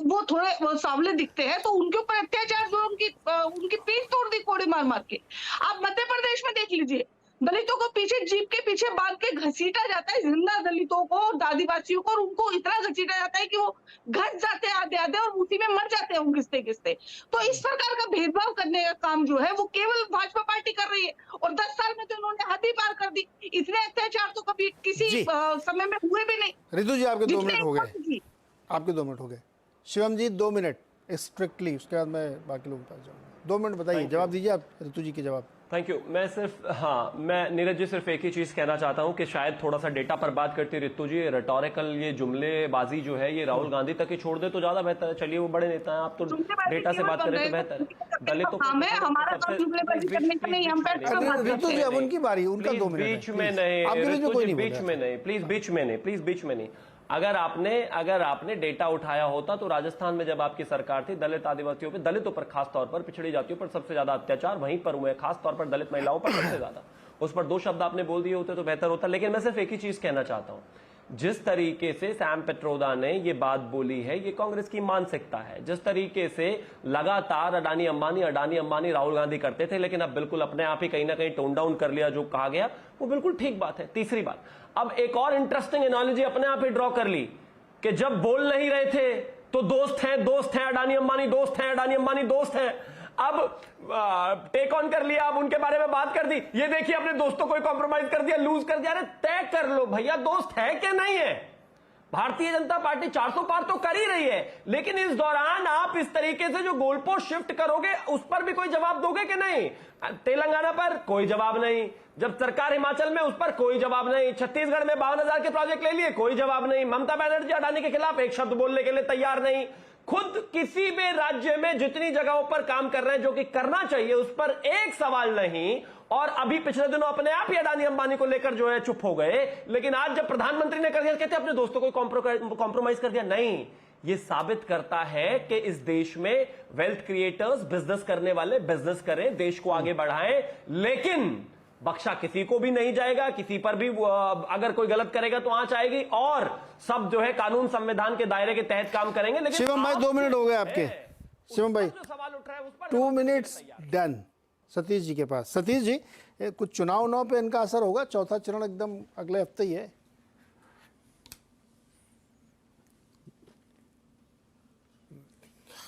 वो थोड़े सांवले दिखते हैं, तो उनके ऊपर अत्याचार जो उनकी पीठ तोड़ दी कोड़े मार मार के। आप मध्य प्रदेश में देख लीजिए, दलितों को पीछे जीप के पीछे बांध के घसीटा जाता है, जिंदा दलितों को, आदिवासियों को, और उनको इतना घसीटा जाता है कि वो घस जाते हैं आधे आधे, और उसी में मर जाते हैं घिसते घिसते। तो इस प्रकार का भेदभाव करने का काम जो है वो केवल भाजपा पार्टी कर रही है, और 10 साल में तो इन्होंने हद ही पार कर दी। इतने अत्याचार तो कभी किसी समय में हुए भी नहीं। रितु जी आपके 2 मिनट हो गए, आपके 2 मिनट हो गए। शिवम जी 2 मिनट स्ट्रिक्टली, उसके बाद मैं बाकी लोगों के पास जाऊंगा। 2 मिनट बताइए, जवाब दीजिए आप रितु जी के जवाब। Thank you. मैं सिर्फ, हाँ, मैं नीरज जी सिर्फ एक ही चीज कहना चाहता हूं कि शायद थोड़ा सा डेटा पर बात करती रितु जी, रेटोरिकल ये जुमलेबाजी जो है ये राहुल गांधी तक ही छोड़ दे तो ज्यादा बेहतर है। चलिए, वो बड़े नेता हैं, आप तो डेटा से बात करें तो बेहतर है। दलितों रितु जी अब उनकी बारी, उनका 2 मिनट। बीच में नहीं, बीच में नहीं, प्लीज बीच में नहीं, प्लीज बीच में नहीं। अगर आपने डेटा उठाया होता तो राजस्थान में जब आपकी सरकार थी, दलित आदिवासियों पे, दलितों पर खास तौर पर, पिछड़ी जातियों पर सबसे ज्यादा अत्याचार वहीं पर हुए, खास तौर पर दलित महिलाओं पर सबसे ज्यादा। उस पर 2 शब्द आपने बोल दिए होते तो बेहतर होता। लेकिन मैं सिर्फ एक ही चीज कहना चाहता हूं जिस तरीके से सैम पित्रोदा ने ये बात बोली है, ये कांग्रेस की मानसिकता है। जिस तरीके से लगातार अडानी अंबानी राहुल गांधी करते थे, लेकिन अब बिल्कुल अपने आप ही कहीं ना कहीं टोन डाउन कर लिया, जो कहा गया वो बिल्कुल ठीक बात है। तीसरी बात, अब एक और इंटरेस्टिंग एनालॉजी अपने आप ही ड्रॉ कर ली कि जब बोल नहीं रहे थे तो दोस्त हैं अडानी अंबानी, दोस्त हैं अडानी अंबानी, दोस्त हैं। अब टेक ऑन कर लिया, अब उनके बारे में बात कर दी, ये देखिए अपने दोस्तों को कॉम्प्रोमाइज कर दिया, लूज कर दिया। अरे तय कर लो भैया, दोस्त है कि नहीं है। भारतीय जनता पार्टी 400 पार तो कर ही रही है, लेकिन इस दौरान आप इस तरीके से जो गोल पोस्ट शिफ्ट करोगे, उस पर भी कोई जवाब दोगे कि नहीं? तेलंगाना पर कोई जवाब नहीं, जब सरकार हिमाचल में, उस पर कोई जवाब नहीं। छत्तीसगढ़ में 52,000 के प्रोजेक्ट ले लिए, कोई जवाब नहीं। ममता बनर्जी अडानी के खिलाफ एक शब्द बोलने के लिए तैयार नहीं। खुद किसी भी राज्य में जितनी जगहों पर काम कर रहे हैं, जो कि करना चाहिए, उस पर एक सवाल नहीं। और अभी पिछले दिनों अपने आप ही अडानी अंबानी को लेकर जो है चुप हो गए, लेकिन आज जब प्रधानमंत्री ने कर दिया, कहते अपने दोस्तों को कॉम्प्रोमाइज कर दिया। नहीं, ये साबित करता है कि इस देश में वेल्थ क्रिएटर्स, बिजनेस करने वाले बिजनेस करें, देश को आगे बढ़ाएं, लेकिन बख्शा किसी को भी नहीं जाएगा। किसी पर भी अगर कोई गलत करेगा तो आंच आएगी, और सब जो है कानून संविधान के दायरे के तहत काम करेंगे। लेकिन शिवम भाई 2 मिनट हो गए आपके। शिवम भाई जो सवाल उठ रहा है उस पर 2 मिनट्स डन। सतीश जी के पास। सतीश जी, कुछ चुनाव पे इनका असर होगा? चौथा चरण एकदम अगले हफ्ते ही है।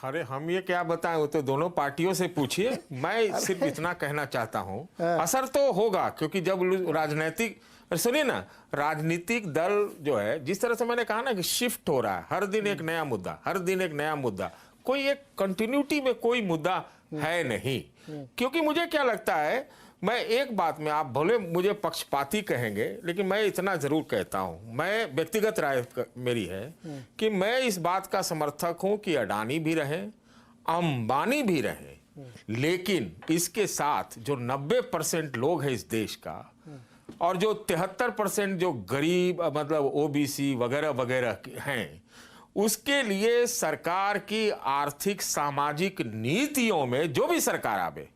अरे हम ये क्या बताएं, वो तो दोनों पार्टियों से पूछिए। मैं सिर्फ इतना कहना चाहता हूं, असर तो होगा, क्योंकि जब राजनीतिक, सुनिए ना, राजनीतिक दल जो है, जिस तरह से मैंने कहा ना कि शिफ्ट हो रहा है, हर दिन एक नया मुद्दा, हर दिन एक नया मुद्दा, कोई एक कंटिन्यूटी में कोई मुद्दा है नहीं। क्योंकि मुझे क्या लगता है, मैं एक बात में, आप भले मुझे पक्षपाती कहेंगे, लेकिन मैं इतना जरूर कहता हूं, मैं व्यक्तिगत राय मेरी है कि मैं इस बात का समर्थक हूं कि अडानी भी रहे, अंबानी भी रहे, लेकिन इसके साथ जो 90% लोग हैं इस देश का, और जो 73% जो गरीब, मतलब ओबीसी वगैरह वगैरह हैं, उसके लिए सरकार की आर्थिक सामाजिक नीतियों में जो भी सरकार आवे,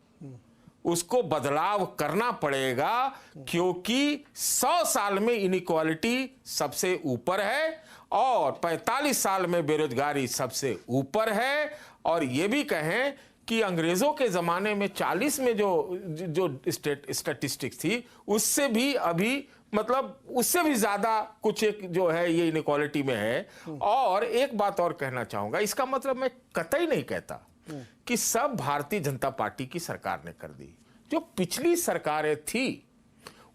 उसको बदलाव करना पड़ेगा। क्योंकि 100 साल में इनइक्वालिटी सबसे ऊपर है, और 45 साल में बेरोजगारी सबसे ऊपर है। और ये भी कहें कि अंग्रेजों के जमाने में 40 में जो स्टैटिस्टिक्स थी, उससे भी अभी, मतलब उससे भी ज्यादा कुछ एक जो है ये इनइक्वालिटी में है। और एक बात और कहना चाहूंगा, इसका मतलब मैं कतई नहीं कहता कि सब भारतीय जनता पार्टी की सरकार ने कर दी। जो पिछली सरकारें थी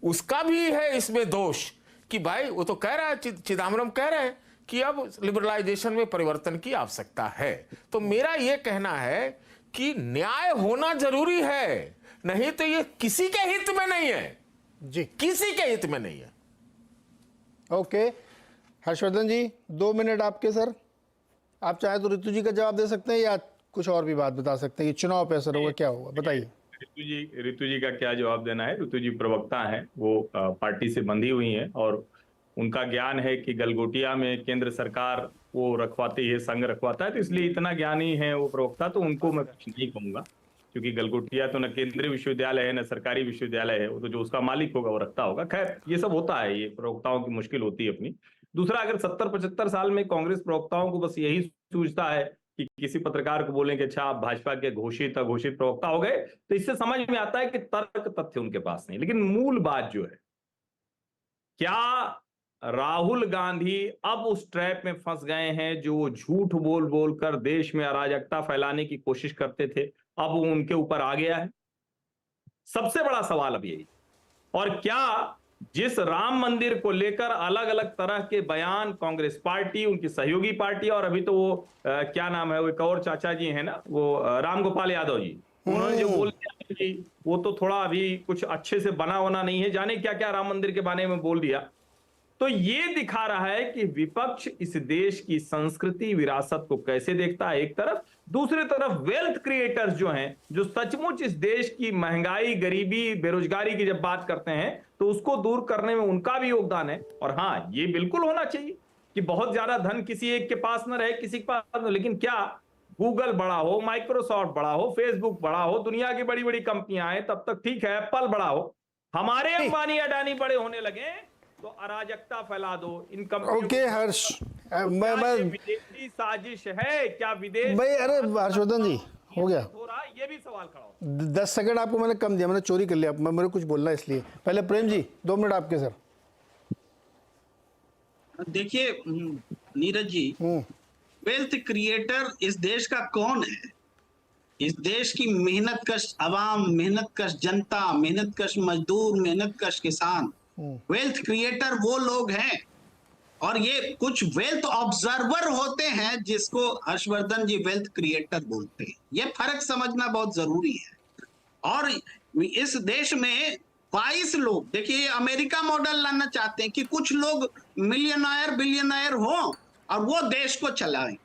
उसका भी है इसमें दोष, कि भाई वो तो कह रहा है, चिदम्बरम कह रहे हैं कि अब लिबरलाइजेशन में परिवर्तन की आवश्यकता है। तो मेरा यह कहना है कि न्याय होना जरूरी है, नहीं तो ये किसी के हित में नहीं है जी, किसी के हित में नहीं है। ओके, हर्षवर्धन जी 2 मिनट आपके। सर, आप चाहे तो ऋतु जी का जवाब दे सकते हैं, या कुछ और भी बात बता सकते हैं कि चुनाव पे असर होगा, क्या होगा, बताइए। ऋतु जी का क्या जवाब देना है? ऋतु जी प्रवक्ता हैं, वो पार्टी से बंधी हुई हैं, और उनका ज्ञान है कि गलगोटिया में केंद्र सरकार वो रखवाती है, संघ रखवाता है, तो इसलिए इतना ज्ञानी है वो प्रवक्ता, तो उनको मैं कुछ नहीं कहूंगा, क्योंकि गलगोटिया तो न केंद्रीय विश्वविद्यालय है न सरकारी विश्वविद्यालय है, वो तो जो उसका मालिक होगा वो रखता होगा। खैर, ये सब होता है, ये प्रवक्ताओं की मुश्किल होती है अपनी। दूसरा, अगर 70-75 साल में कांग्रेस प्रवक्ताओं को बस यही सूझता है कि किसी पत्रकार को बोलें कि अच्छा आप भाजपा के घोषित अघोषित प्रवक्ता हो गए, तो इससे समझ में आता है कि तर्क तथ्य उनके पास नहीं। लेकिन मूल बात जो है, क्या राहुल गांधी अब उस ट्रैप में फंस गए हैं जो वो झूठ बोल बोल कर देश में अराजकता फैलाने की कोशिश करते थे, अब वो उनके ऊपर आ गया है? सबसे बड़ा सवाल अब यही। और क्या जिस राम मंदिर को लेकर अलग अलग तरह के बयान कांग्रेस पार्टी, उनकी सहयोगी पार्टी, और अभी तो वो क्या नाम है, वो एक और चाचा जी हैं ना, वो राम गोपाल यादव जी, उन्होंने जो बोल दिया कि वो तो थोड़ा अभी कुछ अच्छे से बना होना नहीं है, जाने क्या क्या राम मंदिर के बारे में बोल दिया। तो ये दिखा रहा है कि विपक्ष इस देश की संस्कृति विरासत को कैसे देखता है एक तरफ, दूसरी तरफ वेल्थ क्रिएटर्स जो हैं, जो सचमुच इस देश की महंगाई, गरीबी, बेरोजगारी की जब बात करते हैं तो उसको दूर करने में उनका भी योगदान है। और हाँ, ये बिल्कुल होना चाहिए कि बहुत ज्यादा धन किसी एक के पास न रहे, किसी के पास न, लेकिन क्या गूगल बड़ा हो, माइक्रोसॉफ्ट बड़ा हो, फेसबुक बड़ा हो, दुनिया की बड़ी बड़ी कंपनियां आए तब तक ठीक है, एप्पल बड़ा हो, हमारे अंबानी अडानी बड़े होने लगे तो अराजकता फैला दो इन कंपनियों ओके हर्ष, मैं विदेशी साजिश है क्या? विदेश भाई, अरे हर्षवर्धन जी, हो गया। हो रहा है, ये भी सवाल खड़ा हो। 10 सेकंड आपको मैंने कम दिया, मैंने चोरी कर लिया, मैं मेरे को कुछ बोलना है इसलिए। पहले प्रेम जी 2 मिनट आपके सर। देखिए नीरज जी, वेल्थ क्रिएटर इस देश का कौन है? इस देश की मेहनतकश आवाम, मेहनतकश जनता, मेहनतकश मजदूर, मेहनतकश किसान। वेल्थ क्रिएटर वो लोग हैं, और ये कुछ वेल्थ ऑब्जर्वर होते हैं जिसको हर्षवर्धन जी वेल्थ क्रिएटर बोलते हैं। ये फर्क समझना बहुत जरूरी है। और इस देश में 22 लोग, देखिए अमेरिका मॉडल लाना चाहते हैं कि कुछ लोग मिलियनर बिलियनर हो और वो देश को चलाएं।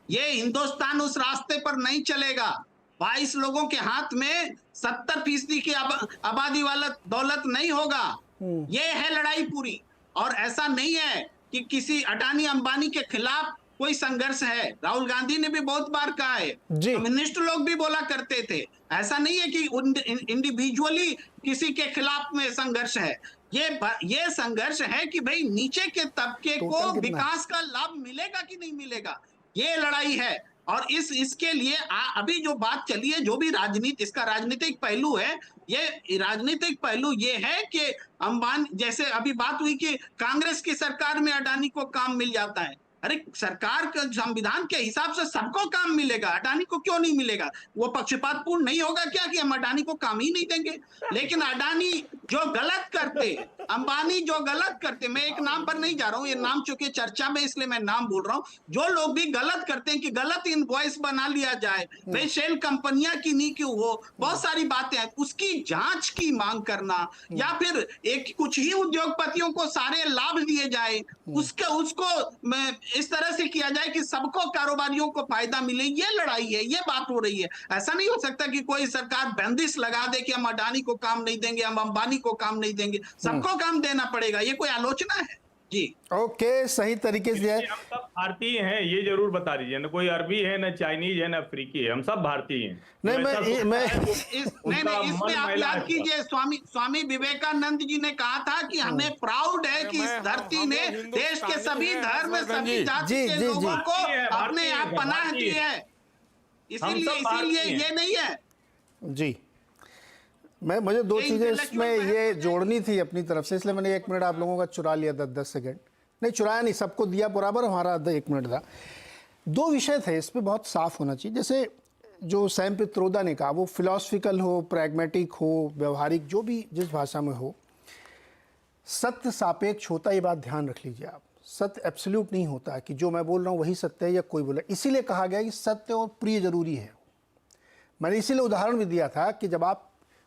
ये हिंदुस्तान उस रास्ते पर नहीं चलेगा। 22 लोगों के हाथ में 70% की आबादी वाला दौलत नहीं होगा। ये है लड़ाई पूरी। और ऐसा नहीं है कि किसी अडानी अंबानी के खिलाफ कोई संघर्ष है। राहुल गांधी ने भी बहुत बार कहा है, कम्युनिस्ट लोग भी बोला करते थे। ऐसा नहीं है कि इंडिविजुअली किसी के खिलाफ में संघर्ष है। ये संघर्ष है कि भाई नीचे के तबके को विकास का लाभ मिलेगा कि नहीं मिलेगा, ये लड़ाई है। और इसके लिए अभी जो बात चली है, जो भी राजनीति, इसका राजनीतिक पहलू है, ये राजनीतिक पहलू ये है कि अंबानी, जैसे अभी बात हुई कि कांग्रेस की सरकार में अडानी को काम मिल जाता है। अरे सरकार के संविधान के हिसाब से सबको काम मिलेगा, अडानी को क्यों नहीं मिलेगा? वो पक्षपातपूर्ण नहीं होगा क्या कि हम अडानी को काम ही नहीं देंगे? लेकिन अडानी जो गलत करते, अंबानी जो गलत करते, मैं एक नाम पर नहीं जा रहा हूं, ये नाम चूंकि चर्चा में इसलिए मैं नाम बोल रहा हूं, जो लोग भी गलत करते हैं कि गलत इनवॉइस बना लिया जाए, भाई शेल कंपनियां की नहीं क्यों हो, बहुत सारी बातें हैं, उसकी जांच की मांग करना, या फिर एक कुछ ही उद्योगपतियों को सारे लाभ दिए जाए, उसको इस तरह से किया जाए कि सबको, कारोबारियों को फायदा मिले। ये लड़ाई है, ये बात हो रही है। ऐसा नहीं हो सकता कि कोई सरकार बंदिश लगा दे कि हम अडानी को काम नहीं देंगे, हम अंबानी को काम नहीं देंगे, सबको काम देना पड़ेगा। ये कोई आलोचना है जी? ओके, सही तरीके से है। हम सब भारतीय हैं, ये जरूर बता दीजिए। न कोई अरबी है, न चाइनीज है, न अफ्रीकी है, हम सब भारतीय हैं। नहीं, मैं इसमें आप याद कीजिए, स्वामी विवेकानंद जी ने कहा था कि हमें प्राउड है कि इस धरती ने देश के सभी धर्म, सभी जाति के लोगों को अपने आप पनाह दी है। इसीलिए ये नहीं है जी। मुझे 2 चीज़ें इसमें ये जोड़नी थी अपनी तरफ से, इसलिए मैंने 1 मिनट आप लोगों का चुरा लिया, 10 सेकंड नहीं चुराया, नहीं, सबको दिया बराबर, हमारा 1 मिनट था। 2 विषय थे, इस पर बहुत साफ होना चाहिए। जैसे जो सैम पित्रोदा ने कहा, वो फिलोसफिकल हो, प्रैग्मेटिक हो, व्यवहारिक, जो भी जिस भाषा में हो, सत्य सापेक्ष होता है, ये बात ध्यान रख लीजिए आप। सत्य एब्सोल्यूट नहीं होता कि जो मैं बोल रहा हूँ वही सत्य है या कोई बोला। इसीलिए कहा गया कि सत्य और प्रिय जरूरी है। मैंने इसीलिए उदाहरण भी दिया था कि जब आप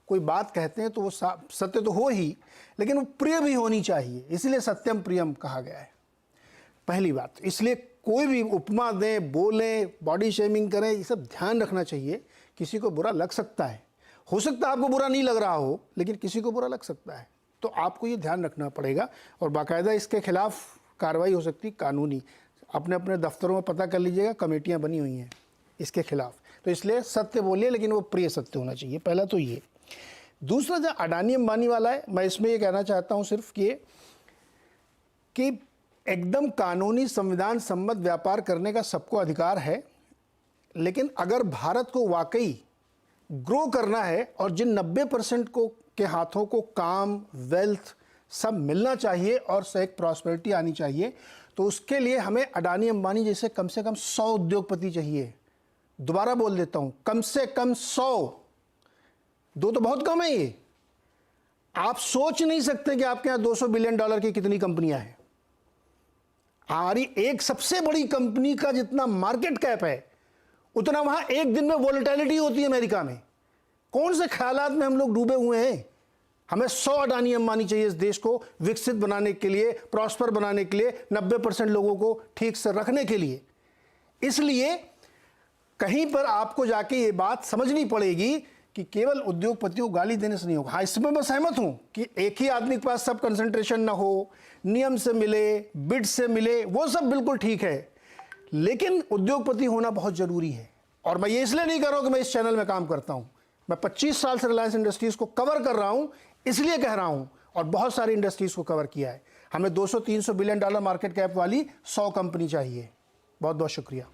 कोई बात कहते हैं तो वो सत्य तो हो ही, लेकिन वो प्रिय भी होनी चाहिए, इसलिए सत्यम प्रियम कहा गया है। पहली बात, इसलिए कोई भी उपमा दें, बोलें, बॉडी शेमिंग करें, ये सब ध्यान रखना चाहिए। किसी को बुरा लग सकता है, हो सकता है आपको बुरा नहीं लग रहा हो, लेकिन किसी को बुरा लग सकता है, तो आपको ये ध्यान रखना पड़ेगा। और बाकायदा इसके खिलाफ कार्रवाई हो सकती, कानूनी। अपने अपने दफ्तरों में पता कर लीजिएगा, कमेटियाँ बनी हुई हैं इसके खिलाफ। तो इसलिए सत्य बोलिए, लेकिन वो प्रिय सत्य होना चाहिए। पहला तो ये। दूसरा, जो अडानी अंबानी वाला है, मैं इसमें ये कहना चाहता हूँ सिर्फ कि एकदम कानूनी संविधान सम्मत व्यापार करने का सबको अधिकार है, लेकिन अगर भारत को वाकई ग्रो करना है और जिन 90% को के हाथों को काम, वेल्थ सब मिलना चाहिए और एक प्रॉस्पेरिटी आनी चाहिए, तो उसके लिए हमें अडानी अंबानी जैसे कम से कम 100 उद्योगपति चाहिए। दोबारा बोल देता हूँ, कम से कम 100। 2 तो बहुत कम है। ये आप सोच नहीं सकते कि आपके यहां $200 बिलियन की कितनी कंपनियां हैं। हमारी एक सबसे बड़ी कंपनी का जितना मार्केट कैप है, उतना वहां एक दिन में वोलेटिलिटी होती है अमेरिका में। कौन से ख्यालात में हम लोग डूबे हुए हैं? हमें 100 अडानी अंबानी चाहिए इस देश को विकसित बनाने के लिए, प्रॉस्पर बनाने के लिए, 90% लोगों को ठीक से रखने के लिए। इसलिए कहीं पर आपको जाके ये बात समझनी पड़ेगी कि केवल उद्योगपतियों को गाली देने से नहीं होगा। हाँ, इसमें मैं सहमत हूं कि एक ही आदमी के पास सब कंसंट्रेशन ना हो, नियम से मिले, बिड से मिले, वो सब बिल्कुल ठीक है, लेकिन उद्योगपति होना बहुत जरूरी है। और मैं ये इसलिए नहीं कर रहा हूं कि मैं इस चैनल में काम करता हूं, मैं 25 साल से रिलायंस इंडस्ट्रीज को कवर कर रहा हूं, इसलिए कह रहा हूं, और बहुत सारी इंडस्ट्रीज को कवर किया है। हमें 200-300 बिलियन डॉलर मार्केट कैप वाली 100 कंपनी चाहिए। बहुत बहुत शुक्रिया।